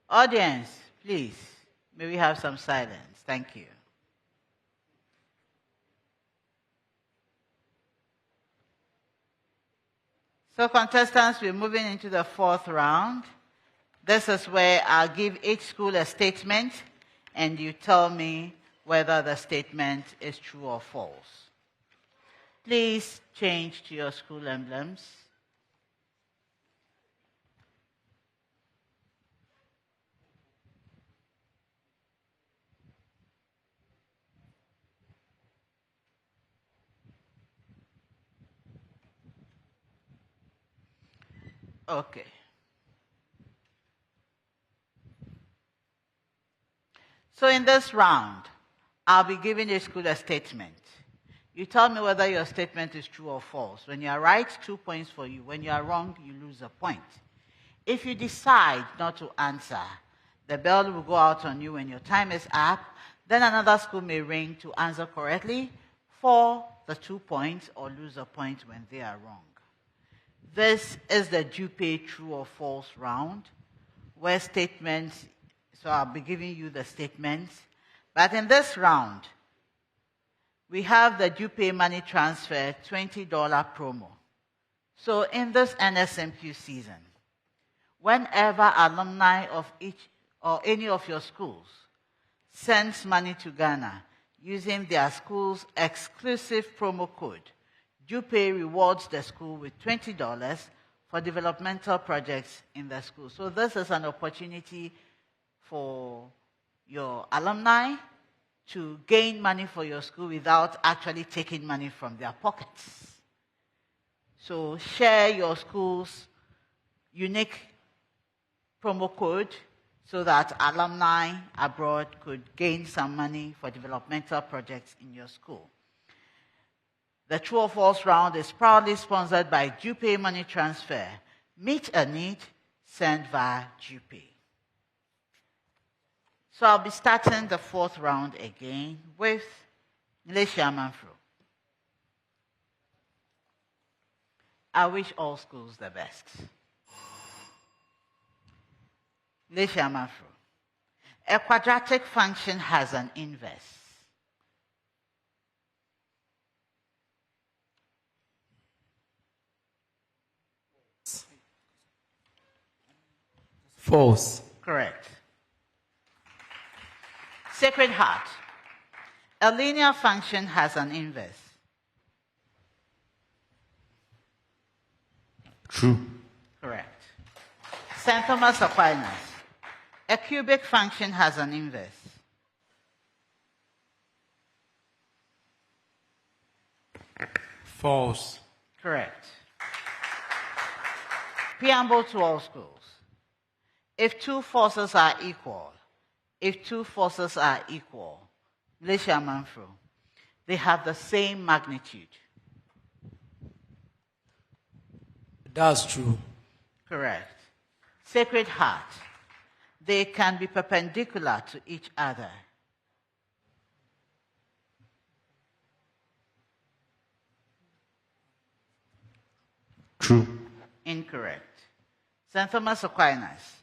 [SPEAKER 2] Audience, please, may we have some silence? Thank you. So contestants, we're moving into the fourth round. This is where I'll give each school a statement, and you tell me whether the statement is true or false. Please change to your school emblems. Okay. So in this round, I'll be giving the school a statement. You tell me whether your statement is true or false. When you are right, 2 points for you. When you are wrong, you lose a point. If you decide not to answer, the bell will go out on you when your time is up. Then another school may ring to answer correctly for the 2 points or lose a point when they are wrong. This is the Dupe true or false round, where statements, so I'll be giving you the statements. But in this round, we have the Dupe money transfer $20 promo. So in this NSMQ season, whenever alumni of each or any of your schools sends money to Ghana using their school's exclusive promo code, Dupe rewards the school with $20 for developmental projects in the school. So this is an opportunity for your alumni to gain money for your school without actually taking money from their pockets. So share your school's unique promo code so that alumni abroad could gain some money for developmental projects in your school. The True or False round is proudly sponsored by Dupe Money Transfer. Meet a need, send via Dupe. So I'll be starting the fourth round again with Ngleshie Amanfrom. I wish all schools the best. Ngleshie Amanfrom. A quadratic function has an inverse.
[SPEAKER 7] False.
[SPEAKER 2] Correct. Sacred Heart. A linear function has an inverse.
[SPEAKER 5] True.
[SPEAKER 2] Correct. St. Thomas Aquinas. A cubic function has an inverse.
[SPEAKER 7] False.
[SPEAKER 2] Correct. Preamble to all schools. If two forces are equal, Ngleshie Amanfrom, they have the same magnitude.
[SPEAKER 7] That's true.
[SPEAKER 2] Correct. Sacred Heart, they can be perpendicular to each other.
[SPEAKER 5] True.
[SPEAKER 2] Incorrect. St. Thomas Aquinas.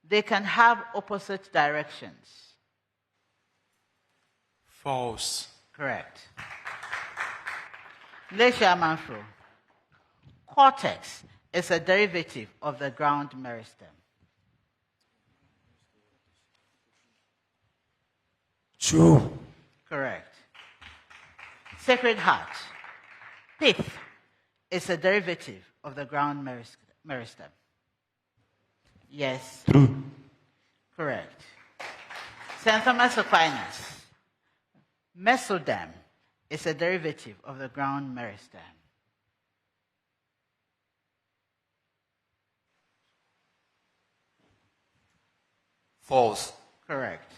[SPEAKER 2] They can have opposite directions.
[SPEAKER 4] False.
[SPEAKER 2] Correct. Ngleshie Amanfrom. Cortex is a derivative of the ground meristem.
[SPEAKER 7] True.
[SPEAKER 2] Correct. Sacred Heart. Pith is a derivative of the ground meristem. Yes.
[SPEAKER 5] True.
[SPEAKER 2] Correct. St. Thomas Aquinas. Mesoderm is a derivative of the ground meristem.
[SPEAKER 6] False.
[SPEAKER 2] Correct.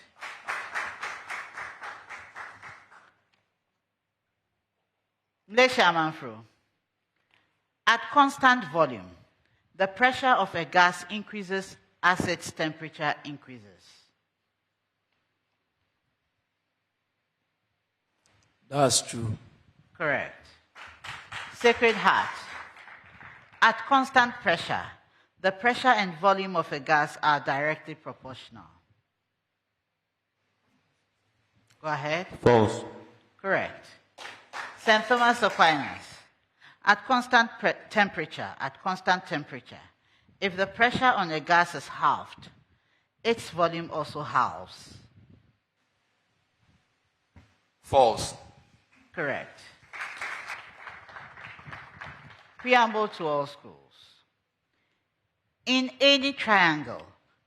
[SPEAKER 2] Ngleshie Amanfrom. At constant volume, the pressure of a gas increases as its temperature increases.
[SPEAKER 7] That's true.
[SPEAKER 2] Correct. Sacred Heart. At constant pressure, the pressure and volume of a gas are directly proportional. Go ahead.
[SPEAKER 5] False.
[SPEAKER 2] Correct. St. Thomas Aquinas. At constant temperature, if the pressure on a gas is halved, its volume also halves.
[SPEAKER 6] False.
[SPEAKER 2] Correct. Preamble to all schools. In any triangle,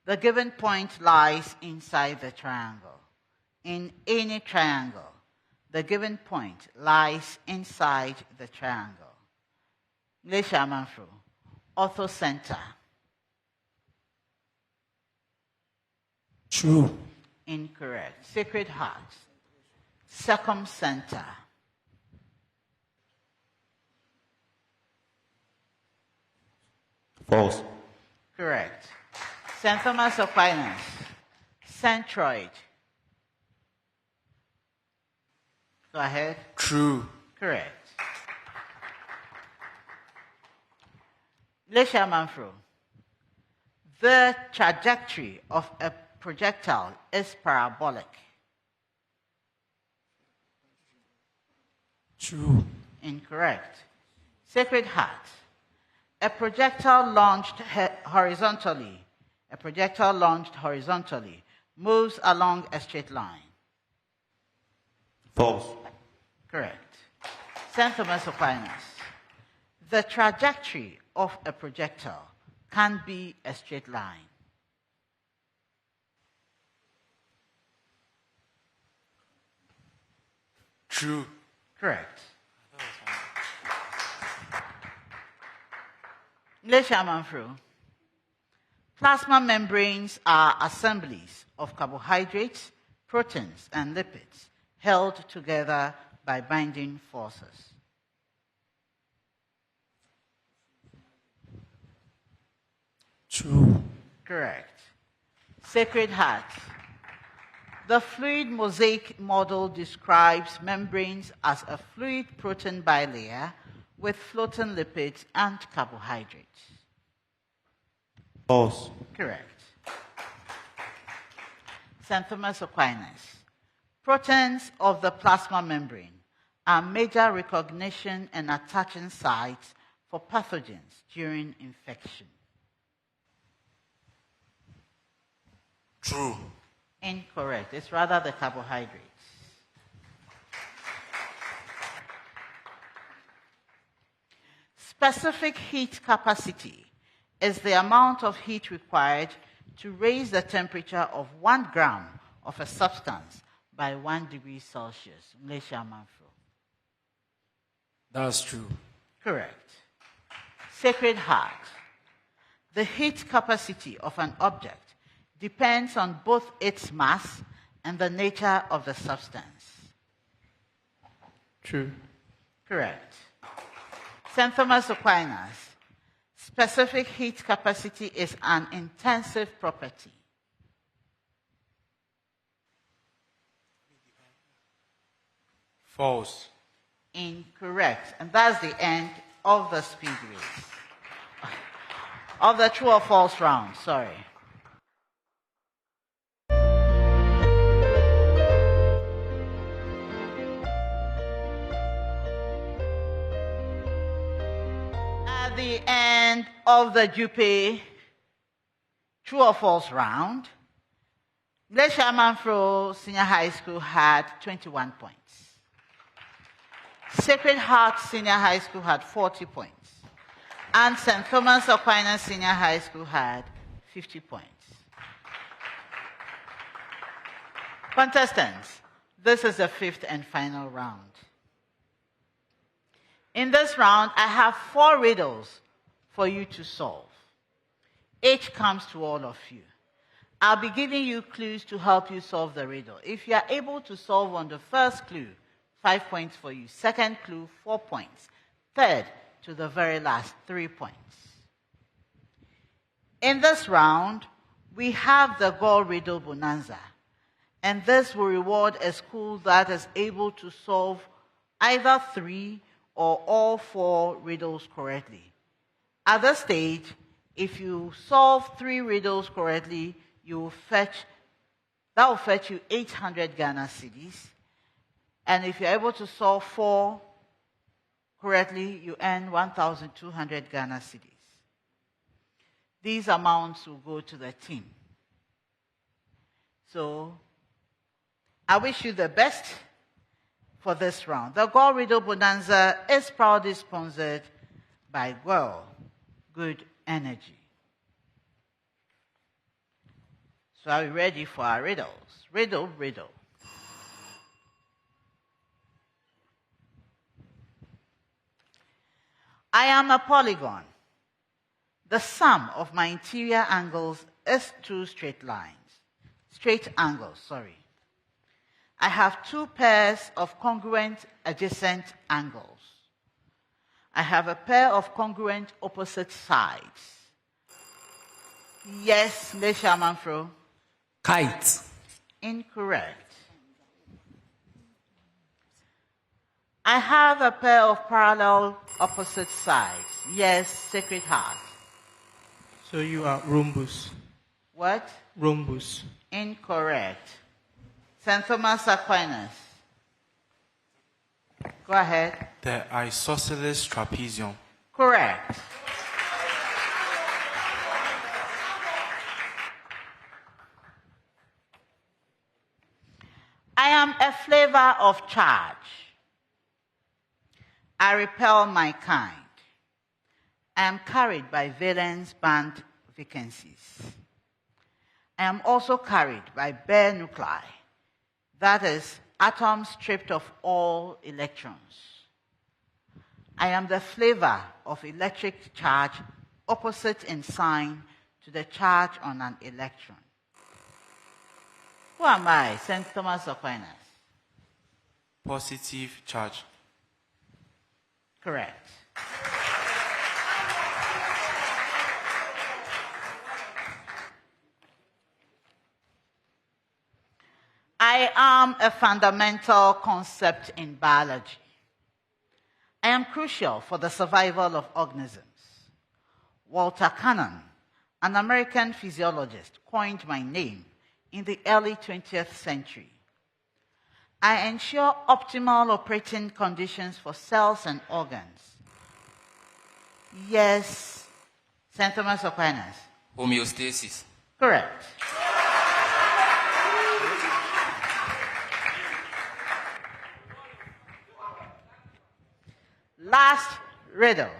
[SPEAKER 2] the given point lies inside the triangle. In any triangle, the given point lies inside the triangle. Ngleshie Amanfrom. Orthocenter.
[SPEAKER 7] True.
[SPEAKER 2] Incorrect. Sacred Heart. Circumcenter.
[SPEAKER 5] False.
[SPEAKER 2] Correct. St. Thomas Aquinas. Centroid. Go ahead.
[SPEAKER 7] True.
[SPEAKER 2] Correct. Ngleshie Amanfrom. The trajectory of a projectile is parabolic.
[SPEAKER 7] True.
[SPEAKER 2] Incorrect. Sacred Heart. A projectile launched horizontally moves along a straight line.
[SPEAKER 5] False.
[SPEAKER 2] Correct. St. Thomas Aquinas. The trajectory of a projectile can be a straight line.
[SPEAKER 7] True.
[SPEAKER 2] Correct. Ngleshie Amanfrom. Plasma membranes are assemblies of carbohydrates, proteins, and lipids held together by binding forces.
[SPEAKER 7] True.
[SPEAKER 2] Correct. Sacred Heart. The fluid mosaic model describes membranes as a fluid protein bilayer with floating lipids and carbohydrates.
[SPEAKER 5] False.
[SPEAKER 2] Correct. St. Thomas Aquinas. Proteins of the plasma membrane are major recognition and attaching sites for pathogens during infection.
[SPEAKER 7] True.
[SPEAKER 2] Incorrect. It's rather the carbohydrates. Specific heat capacity is the amount of heat required to raise the temperature of 1 gram of a substance by 1 degree Celsius. Ngleshie Amanfrom.
[SPEAKER 7] That's true.
[SPEAKER 2] Correct. Sacred Heart. The heat capacity of an object depends on both its mass and the nature of the substance.
[SPEAKER 8] True.
[SPEAKER 2] Correct. St. Thomas Aquinas. Specific heat capacity is an intensive property.
[SPEAKER 4] False.
[SPEAKER 2] Incorrect. And that's the end of the speed race. of the true or false round. Sorry. At the end of the Jupe true or false round, Ngleshie Amanfrom Senior High School had 21 points. Sacred Heart Senior High School had 40 points. And St. Thomas Aquinas Senior High School had 50 points. Contestants, this is the fifth and final round. In this round, I have 4 riddles for you to solve. Each comes to all of you. I'll be giving you clues to help you solve the riddle. If you are able to solve on the first clue, 5 points for you. Second clue, 4 points. Third, to the very last, 3 points. In this round, we have the Gore Riddle Bonanza. And this will reward a school that is able to solve either 3 or all 4 riddles correctly. At this stage, if you solve 3 riddles correctly, that will fetch you 800 Ghana cedis. And if you're able to solve 4 correctly, you earn 1,200 Ghana cedis. These amounts will go to the team. So, I wish you the best for this round. The Gore Riddle Bonanza is proudly sponsored by Good Energy. So are we ready for our riddles? Riddle, riddle. I am a polygon. The sum of my interior angles is 2 straight angles. I have 2 pairs of congruent adjacent angles. I have a pair of congruent opposite sides. Yes, Ngleshie Amanfrom.
[SPEAKER 7] Kite.
[SPEAKER 2] Incorrect. I have a pair of parallel opposite sides. Yes, Sacred Heart.
[SPEAKER 8] So you are rhombus.
[SPEAKER 2] What?
[SPEAKER 8] Rhombus.
[SPEAKER 2] Incorrect. St. Thomas Aquinas. Go ahead.
[SPEAKER 4] The isosceles trapezium.
[SPEAKER 2] Correct. I am a flavor of charge. I repel my kind. I am carried by valence band vacancies. I am also carried by bare nuclei, that is, atoms stripped of all electrons. I am the flavor of electric charge opposite in sign to the charge on an electron. Who am I? St. Thomas Aquinas.
[SPEAKER 4] Positive charge.
[SPEAKER 2] Correct. I am a fundamental concept in biology. I am crucial for the survival of organisms. Walter Cannon, an American physiologist, coined my name in the early 20th century. I ensure optimal operating conditions for cells and organs. Yes, St. Thomas Aquinas.
[SPEAKER 6] Homeostasis.
[SPEAKER 2] Correct. Last riddle.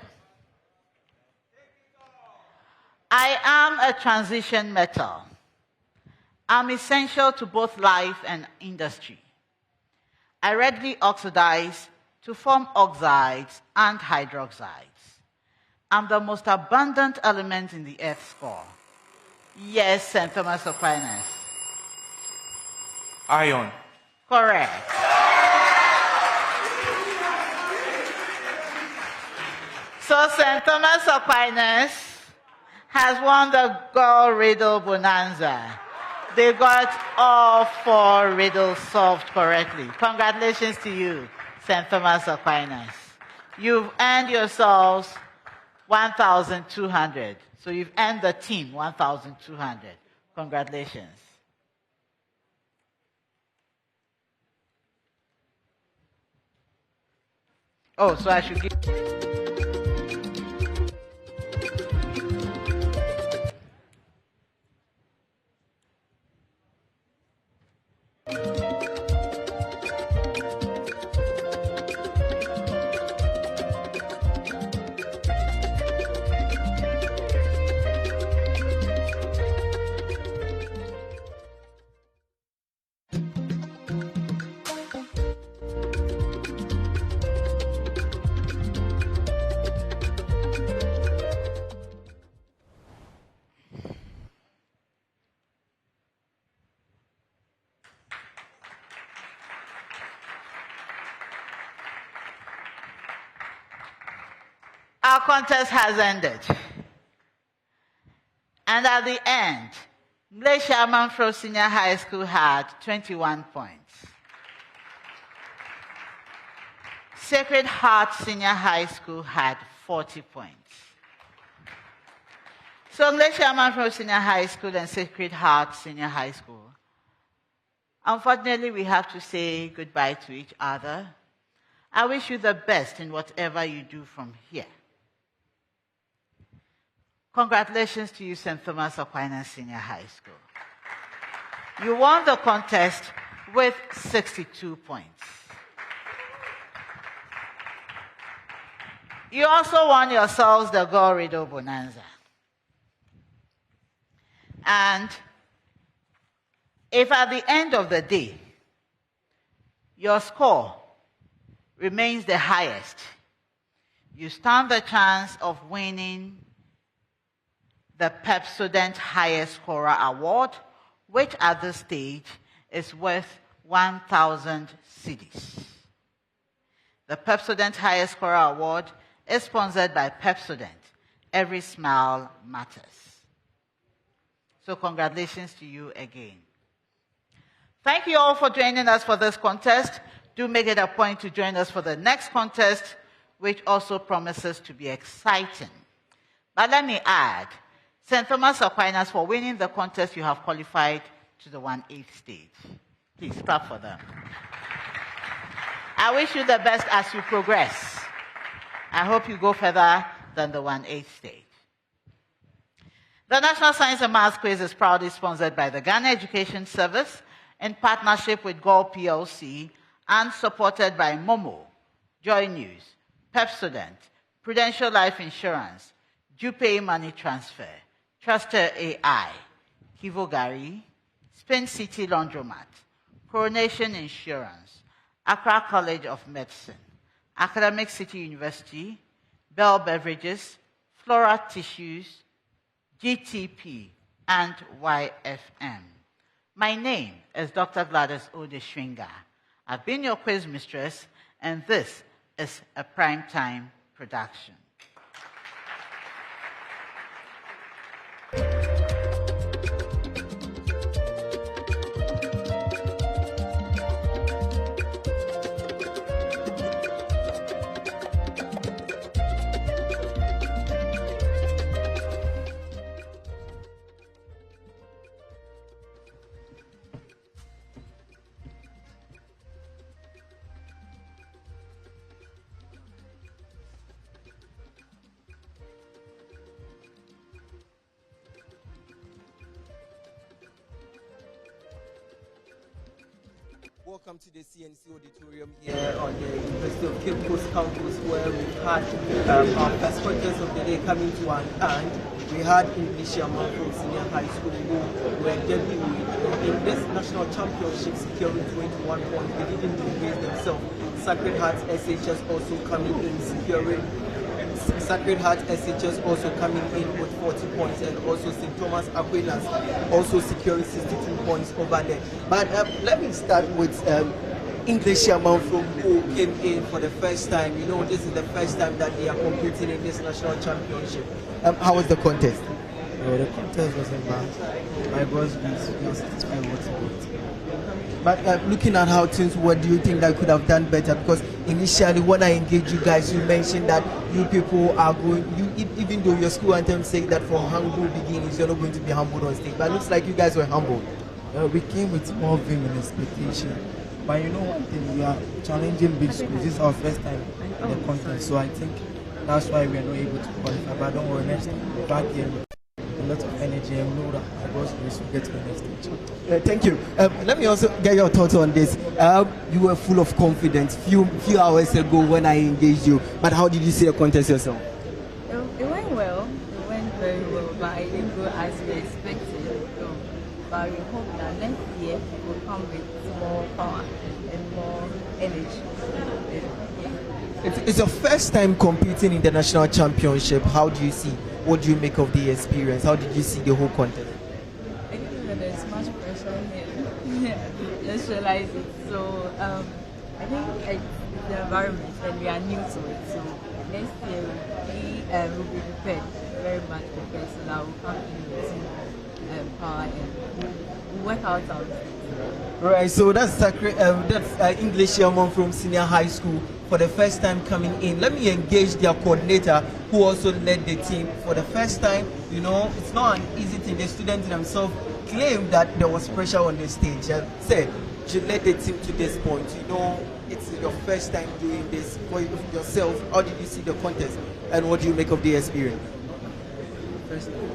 [SPEAKER 2] I am a transition metal. I'm essential to both life and industry. I readily oxidize to form oxides and hydroxides. I'm the most abundant element in the Earth's core. Yes, St. Thomas Aquinas.
[SPEAKER 4] Iron.
[SPEAKER 2] Correct. So St. Thomas Aquinas has won the Gore Riddle Bonanza. They got all 4 riddles solved correctly. Congratulations to you, St. Thomas Aquinas. You've earned yourselves 1,200. So you've earned the team 1,200. Congratulations. Oh, so I should give... Our contest has ended. And at the end, Ngleshie Amanfrom Senior High School had 21 points. Sacred Heart Senior High School had 40 points. So Ngleshie Amanfrom Senior High School and Sacred Heart Senior High School, unfortunately, we have to say goodbye to each other. I wish you the best in whatever you do from here. Congratulations to you, St. Thomas Aquinas Senior High School. You won the contest with 62 points. You also won yourselves the Go Riddle Bonanza. And if at the end of the day, your score remains the highest, you stand the chance of winning the Pepsodent Highest Scorer Award, which at this stage is worth 1,000 cedis. The Pepsodent Highest Scorer Award is sponsored by Pepsodent. Every smile matters. So congratulations to you again. Thank you all for joining us for this contest. Do make it a point to join us for the next contest, which also promises to be exciting. But let me add, St. Thomas Aquinas, for winning the contest, you have qualified to the 1/8 stage. Please clap for them. I wish you the best as you progress. I hope you go further than the 1/8 stage. The National Science and Maths Quiz is proudly sponsored by the Ghana Education Service in partnership with GOL PLC and supported by Momo, Joy News, Pepsodent, Prudential Life Insurance, Jupay Money Transfer, Truster AI, Kivo Gari, Spin City Laundromat, Coronation Insurance, Accra College of Medicine, Academic City University, Bell Beverages, Flora Tissues, GTP, and YFM. My name is Dr. Gladys Odeshwinga. I've been your quiz mistress, and this is a primetime production.
[SPEAKER 9] Welcome to the CNC auditorium here on the University of Cape Coast campus, where we've had our first contest of the day coming to an end. We had Ngleshie Amanfrom Senior High School who were debuting in this national championship, securing 21 points. They didn't disgrace themselves. Sacred Heart SHS also coming in, securing Sacred Heart SHS also coming in with 40 points, and also St. Thomas Aquinas also securing 62 points over there. But let me start with Ngleshie Amanfrom, who came in for the first time. You know, this is the first time that they are competing in this national championship. How was the contest?
[SPEAKER 10] The contest wasn't bad. My boys beat, not satisfied what he got.
[SPEAKER 9] But looking at how things were, do you think that could have done better? Because initially, when I engaged you guys, you mentioned that you people are going, even though your school anthem saying that from humble beginnings, you're not going to be humbled on stage. But it looks like you guys were humbled.
[SPEAKER 10] We came with more vim and expectation. But you know one thing, we are challenging big schools. This is our first time in the contest, so I think that's why we are not able to qualify. But don't worry, next time we're back here with a lot of energy and know that our God's grace will get to the next stage.
[SPEAKER 9] Thank you. Let me also get your thoughts on this. You were full of confidence few hours ago when I engaged you. But how did you see the contest yourself?
[SPEAKER 11] It went well. It went very well, but I didn't go as we expected. But we hope that next year will come with more power and more energy.
[SPEAKER 9] It's your first time competing in the national championship. How do you see? What do you make of the experience? How did you see the whole contest?
[SPEAKER 11] I think that there's much pressure here. Let's realize it. So I think it's the environment and we are new to it. So next year we will be prepared, very much prepared, so that we'll come in with power and we'll work out our things.
[SPEAKER 9] Right, so that's Ngleshie Amanfrom Senior High School for the first time coming in. Let me engage their coordinator who also led the team for the first time. You know, it's not an easy thing. The students themselves claimed that there was pressure on the stage. Said you led the team to this point. You know, it's your first time doing this for yourself. How did you see the contest and what do you make of the experience?
[SPEAKER 10] First time.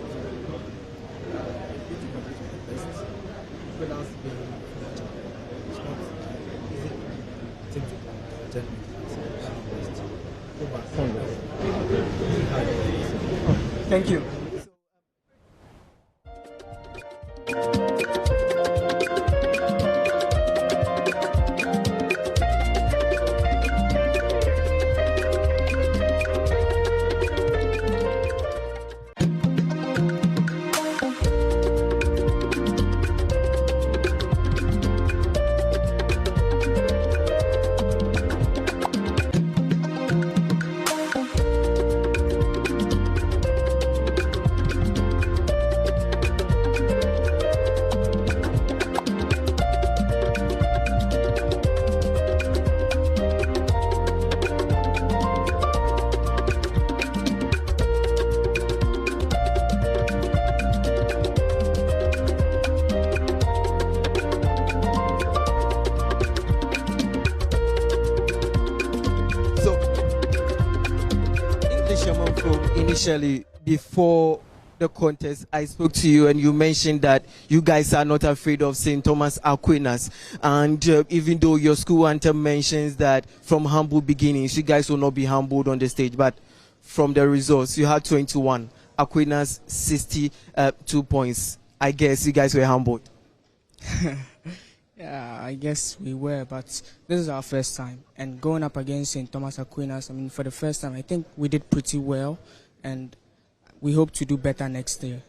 [SPEAKER 9] Thank you. Initially, before the contest, I spoke to you and you mentioned that you guys are not afraid of St. Thomas Aquinas. And even though your school anthem mentions that from humble beginnings, you guys will not be humbled on the stage. But from the results, you had 21, Aquinas 62 points. I guess you guys were humbled.
[SPEAKER 8] Yeah, I guess we were, but this is our first time. And going up against St. Thomas Aquinas, I mean, for the first time, I think we did pretty well. And we hope to do better next year.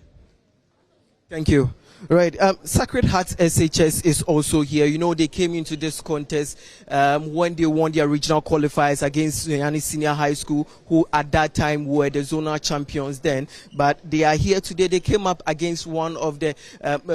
[SPEAKER 9] Thank you. Right. Sacred Heart SHS is also here. You know, they came into this contest when they won their regional qualifiers against Ngleshie Senior High School, who at that time were the zonal champions then. But they are here today. They came up against one of the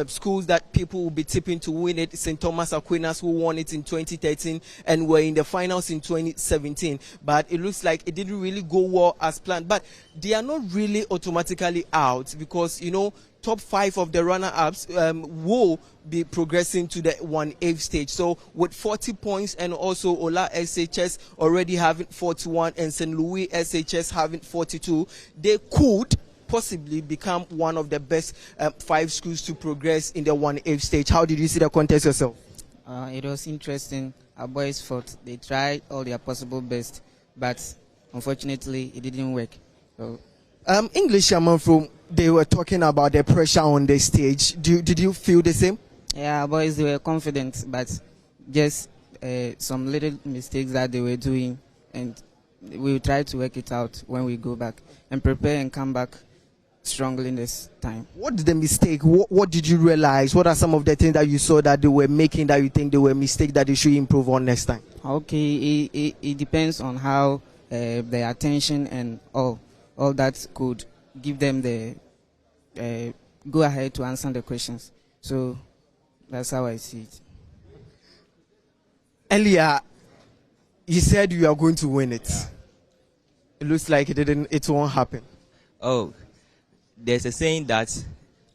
[SPEAKER 9] schools that people will be tipping to win it, St. Thomas Aquinas, who won it in 2013 and were in the finals in 2017. But it looks like it didn't really go well as planned. But they are not really automatically out because, you know, top 5 of the runner-ups will be progressing to the 1/8 stage. So with 40 points and also Ola SHS already having 41 and St. Louis SHS having 42, they could possibly become one of the best 5 schools to progress in the 1/8 stage. How did you see the contest yourself?
[SPEAKER 3] It was interesting. Our boys fought. They tried all their possible best, but unfortunately it didn't work. So
[SPEAKER 9] Ngleshie Amanfrom, they were talking about the pressure on the stage. Did you feel the same?
[SPEAKER 3] Yeah, boys, they were confident, but just some little mistakes that they were doing, and we will try to work it out when we go back and prepare and come back strongly this time.
[SPEAKER 9] What did the mistake? What did you realize? What are some of the things that you saw that they were making that you think they were mistakes that they should improve on next time?
[SPEAKER 3] Okay, it depends on how their attention and all that could give them the go ahead to answer the questions. So that's how I see it.
[SPEAKER 9] Elia, you said you are going to win it. Yeah. It looks like it won't happen.
[SPEAKER 12] Oh, there's a saying that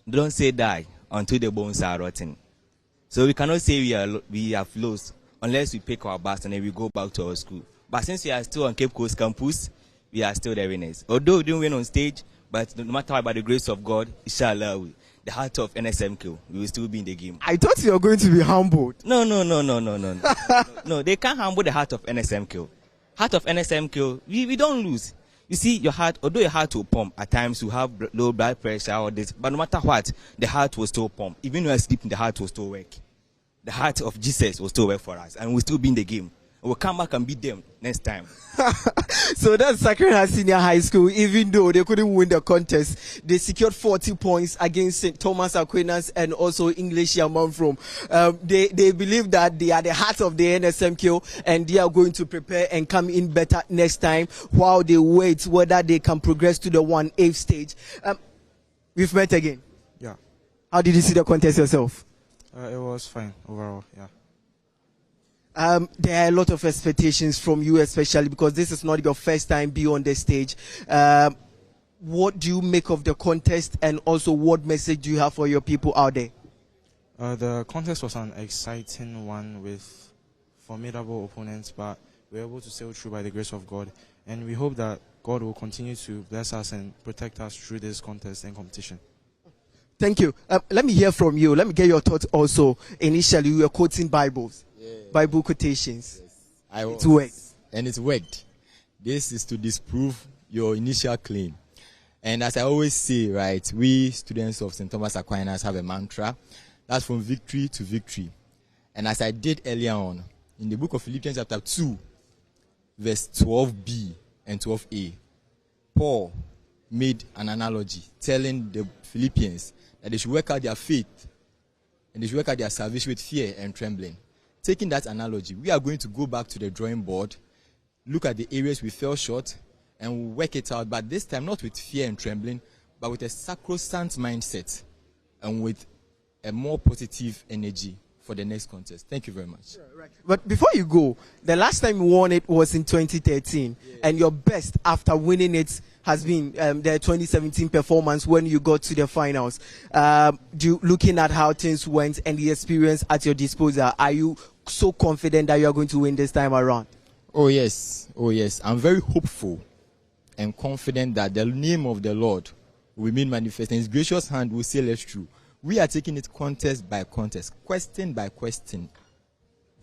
[SPEAKER 12] don't say die until the bones are rotten. So we cannot say we have lost unless we pick our bus and then we go back to our school. But since we are still on Cape Coast campus, we are still the winners. Although we didn't win on stage, but no matter what, by the grace of God, inshallah, the heart of NSMQ, we will still be in the game.
[SPEAKER 9] I thought you were going to be humbled.
[SPEAKER 12] No. No, they can't humble the heart of NSMQ. Heart of NSMQ, we don't lose. You see, your heart, although your heart will pump, at times you have low blood pressure or this, but no matter what, the heart will still pump. Even when you are sleeping, the heart will still work. The heart of Jesus will still work for us, and we'll still be in the game. We'll come back and beat them next time.
[SPEAKER 9] So that's Sacred Heart Senior High School. Even though they couldn't win the contest, they secured 40 points against St. Thomas Aquinas and also Ngleshie Amanfrom. They believe that they are the heart of the NSMQ and they are going to prepare and come in better next time while they wait whether they can progress to the 1/8 stage. We've met again.
[SPEAKER 4] Yeah.
[SPEAKER 9] How did you see the contest yourself?
[SPEAKER 4] It was fine overall, yeah.
[SPEAKER 9] There are a lot of expectations from you, especially because this is not your first time being on the stage. What do you make of the contest, and also what message do you have for your people out there?
[SPEAKER 4] The contest was an exciting one with formidable opponents, but we were able to sail through by the grace of God. And we hope that God will continue to bless us and protect us through this contest and competition.
[SPEAKER 9] Thank you. Let me hear from you. Let me get your thoughts also. Initially, you were quoting Bibles. Bible quotations.
[SPEAKER 13] Yes,
[SPEAKER 9] it worked.
[SPEAKER 13] And it worked. This is to disprove your initial claim. And as I always say, right, we students of St. Thomas Aquinas have a mantra. That's from victory to victory. And as I did earlier on, in the book of Philippians chapter 2, verse 12b and 12a, Paul made an analogy telling the Philippians that they should work out their faith and they should work out their salvation with fear and trembling. Taking that analogy, we are going to go back to the drawing board, look at the areas we fell short, and work it out, but this time not with fear and trembling, but with a sacrosanct mindset and with a more positive energy for the next contest. Thank you very much.
[SPEAKER 9] Right. But before you go, the last time you won it was in 2013, and your best after winning it has been the 2017 performance when you got to the finals. Looking at how things went and the experience at your disposal, are you so confident that you are going to win this time around?
[SPEAKER 13] Oh yes. I'm very hopeful and confident that the name of the Lord will be manifest and His gracious hand will sail us through. We are taking it contest by contest, question by question,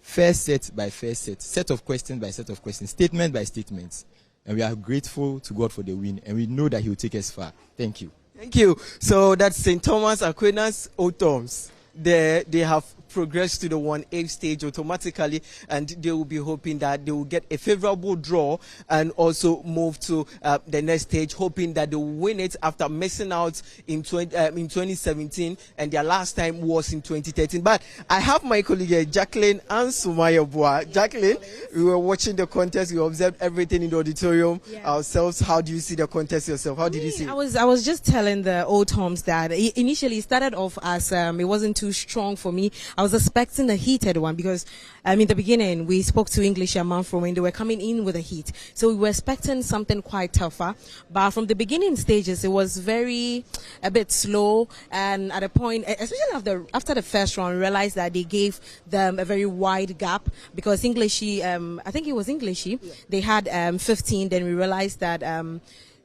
[SPEAKER 13] first set by first set of questions by set of questions, statement by statement. And we are grateful to God for the win, and we know that He will take us far. Thank you.
[SPEAKER 9] Thank you. So that's St. Thomas Aquinas Old Toms. They have progressed to the 1/8 stage automatically, and they will be hoping that they will get a favorable draw and also move to the next stage, hoping that they will win it after missing out in 2017, and their last time was in 2013. But I have my colleague here, Jacqueline and Sumaya Boa. Jacqueline, we were watching the contest, we observed everything in the auditorium ourselves. How do you see the contest yourself? How did you see it?
[SPEAKER 14] I was just telling the Old Toms that initially it started off as it wasn't too strong for me. I was expecting a heated one because in the beginning we spoke to Ngleshie Amanfrom and they were coming in with a heat, so we were expecting something quite tougher. But from the beginning stages it was a bit slow, and at a point, especially after the first round, we realized that they gave them a very wide gap because Ngleshie, I think it was Ngleshie, they had 15. Then we realized that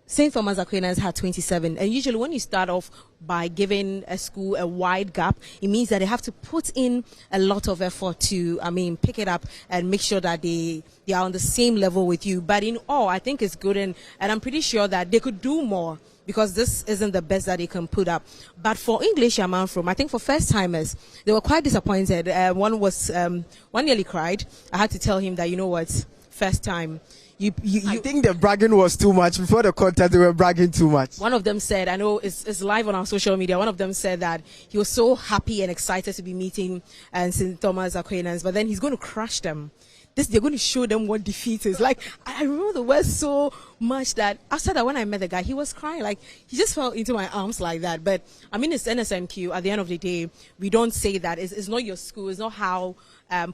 [SPEAKER 14] St. Thomas Aquinas had 27. And usually when you start off by giving a school a wide gap, it means that they have to put in a lot of effort to, pick it up and make sure that they are on the same level with you. But in all, I think it's good, and I'm pretty sure that they could do more because this isn't the best that they can put up. But for Ngleshie Amanfrom, I think for first-timers, they were quite disappointed. One nearly cried. I had to tell him that, you know what, first time.
[SPEAKER 9] I think the bragging was too much. Before the contest, they were bragging too much.
[SPEAKER 14] One of them said, I know it's live on our social media, one of them said that he was so happy and excited to be meeting St. Thomas Aquinas, but then he's going to crush them. They're going to show them what defeat is. Like, I remember the words so much that after that, when I met the guy, he was crying. Like, he just fell into my arms like that. But, it's NSMQ. At the end of the day, we don't say that. It's not your school. It's not how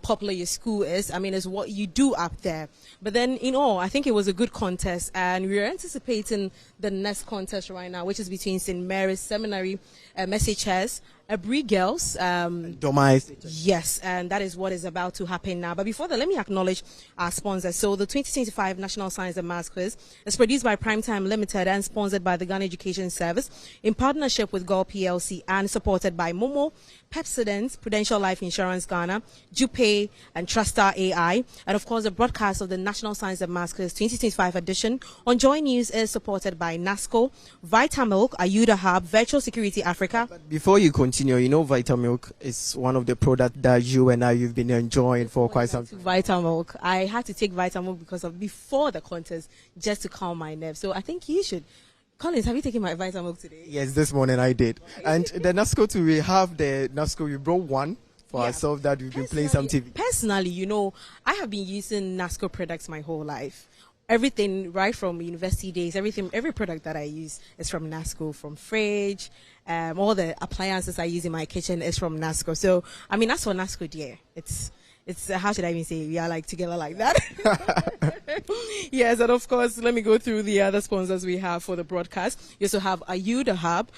[SPEAKER 14] popular your school is. I mean, it's what you do up there. But then, in all, I think it was a good contest, and we're anticipating the next contest right now, which is between St. Mary's Seminary, SHS, Abri Girls. Yes, and that is what is about to happen now. But before that, let me acknowledge our sponsors. So the 2025 National Science and Maths Quiz is produced by Primetime Limited and sponsored by the Ghana Education Service in partnership with Gulf PLC and supported by Momo, Pepsodent, Prudential Life Insurance Ghana, Jupay, and Trustar AI. And of course, the broadcast of the National Science and Maths Quiz 2025 edition on Joy News is supported by NASCO, Vitamilk, Ayuda Hub, Virtual Security Africa.
[SPEAKER 9] But before you continue, you know Vitamilk is one of the products that you and you've been enjoying for quite some time.
[SPEAKER 14] Vitamilk. I had to take Vitamilk because of before the contest just to calm my nerves. So I think you should. Collins, have you taken my Vitamilk today?
[SPEAKER 9] Yes, this morning I did. And the NASCO too, we have the NASCO, we brought one for ourselves that we've been playing some TV.
[SPEAKER 14] Personally, you know, I have been using NASCO products my whole life. Everything right from university days, every product that I use is from NASCO, from fridge, all the appliances I use in my kitchen is from NASCO. So, I mean, that's for NASCO, dear. It's how should I even say, we are like together like that. Yes, and of course, let me go through the other sponsors we have for the broadcast. You also have Ayuda Hub,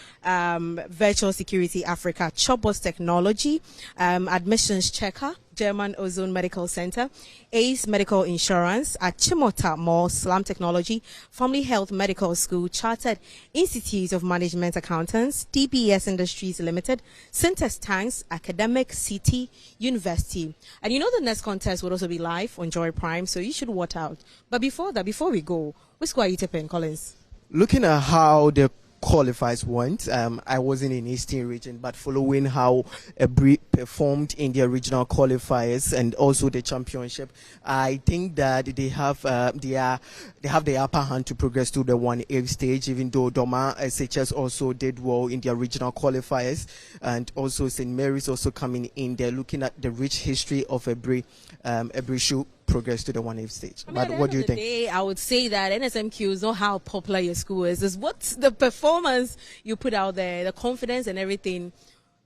[SPEAKER 14] Virtual Security Africa, Chopbox Technology, Admissions Checker, German Ozone Medical Center, ACE Medical Insurance, at Chimota Mall, Slam Technology, Family Health Medical School, Chartered Institute of Management Accountants, DPS Industries Limited, Syntex Tanks, Academic City University. And you know the next contest will also be live on Joy Prime, so you should watch out. But before that, before we go, which school are you tipping, Collins?
[SPEAKER 9] Looking at how the qualifiers went, I wasn't in Eastern region, but following how Abri performed in their regional qualifiers and also the championship, I think that they have the upper hand to progress to the 1A stage, even though Doma SHS also did well in their regional qualifiers, and also St. Mary's also coming in there. Looking at the rich history of Abri should progress to the 1A stage.
[SPEAKER 14] I mean,
[SPEAKER 9] but what do you think?
[SPEAKER 14] I would say that NSMQ is not how popular your school is. It's what's the performance you put out there, the confidence and everything.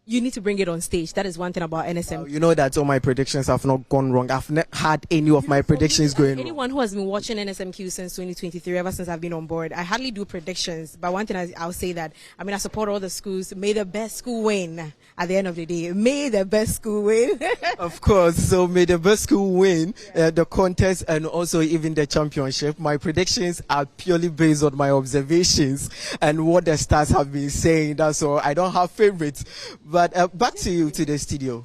[SPEAKER 14] You need to bring it on stage. That is one thing about NSMQ.
[SPEAKER 9] You know that all my predictions have not gone wrong. I've not had any of my predictions going wrong.
[SPEAKER 14] Anyone who has been watching NSMQ since 2023, ever since I've been on board, I hardly do predictions. But one thing I'll say that, I mean, I support all the schools. May the best school win at the end of the day. May the best school win.
[SPEAKER 9] Of course. So may the best school win the contest and also even the championship. My predictions are purely based on my observations and what the stars have been saying. That's all. I don't have favorites. But back to you, to the studio.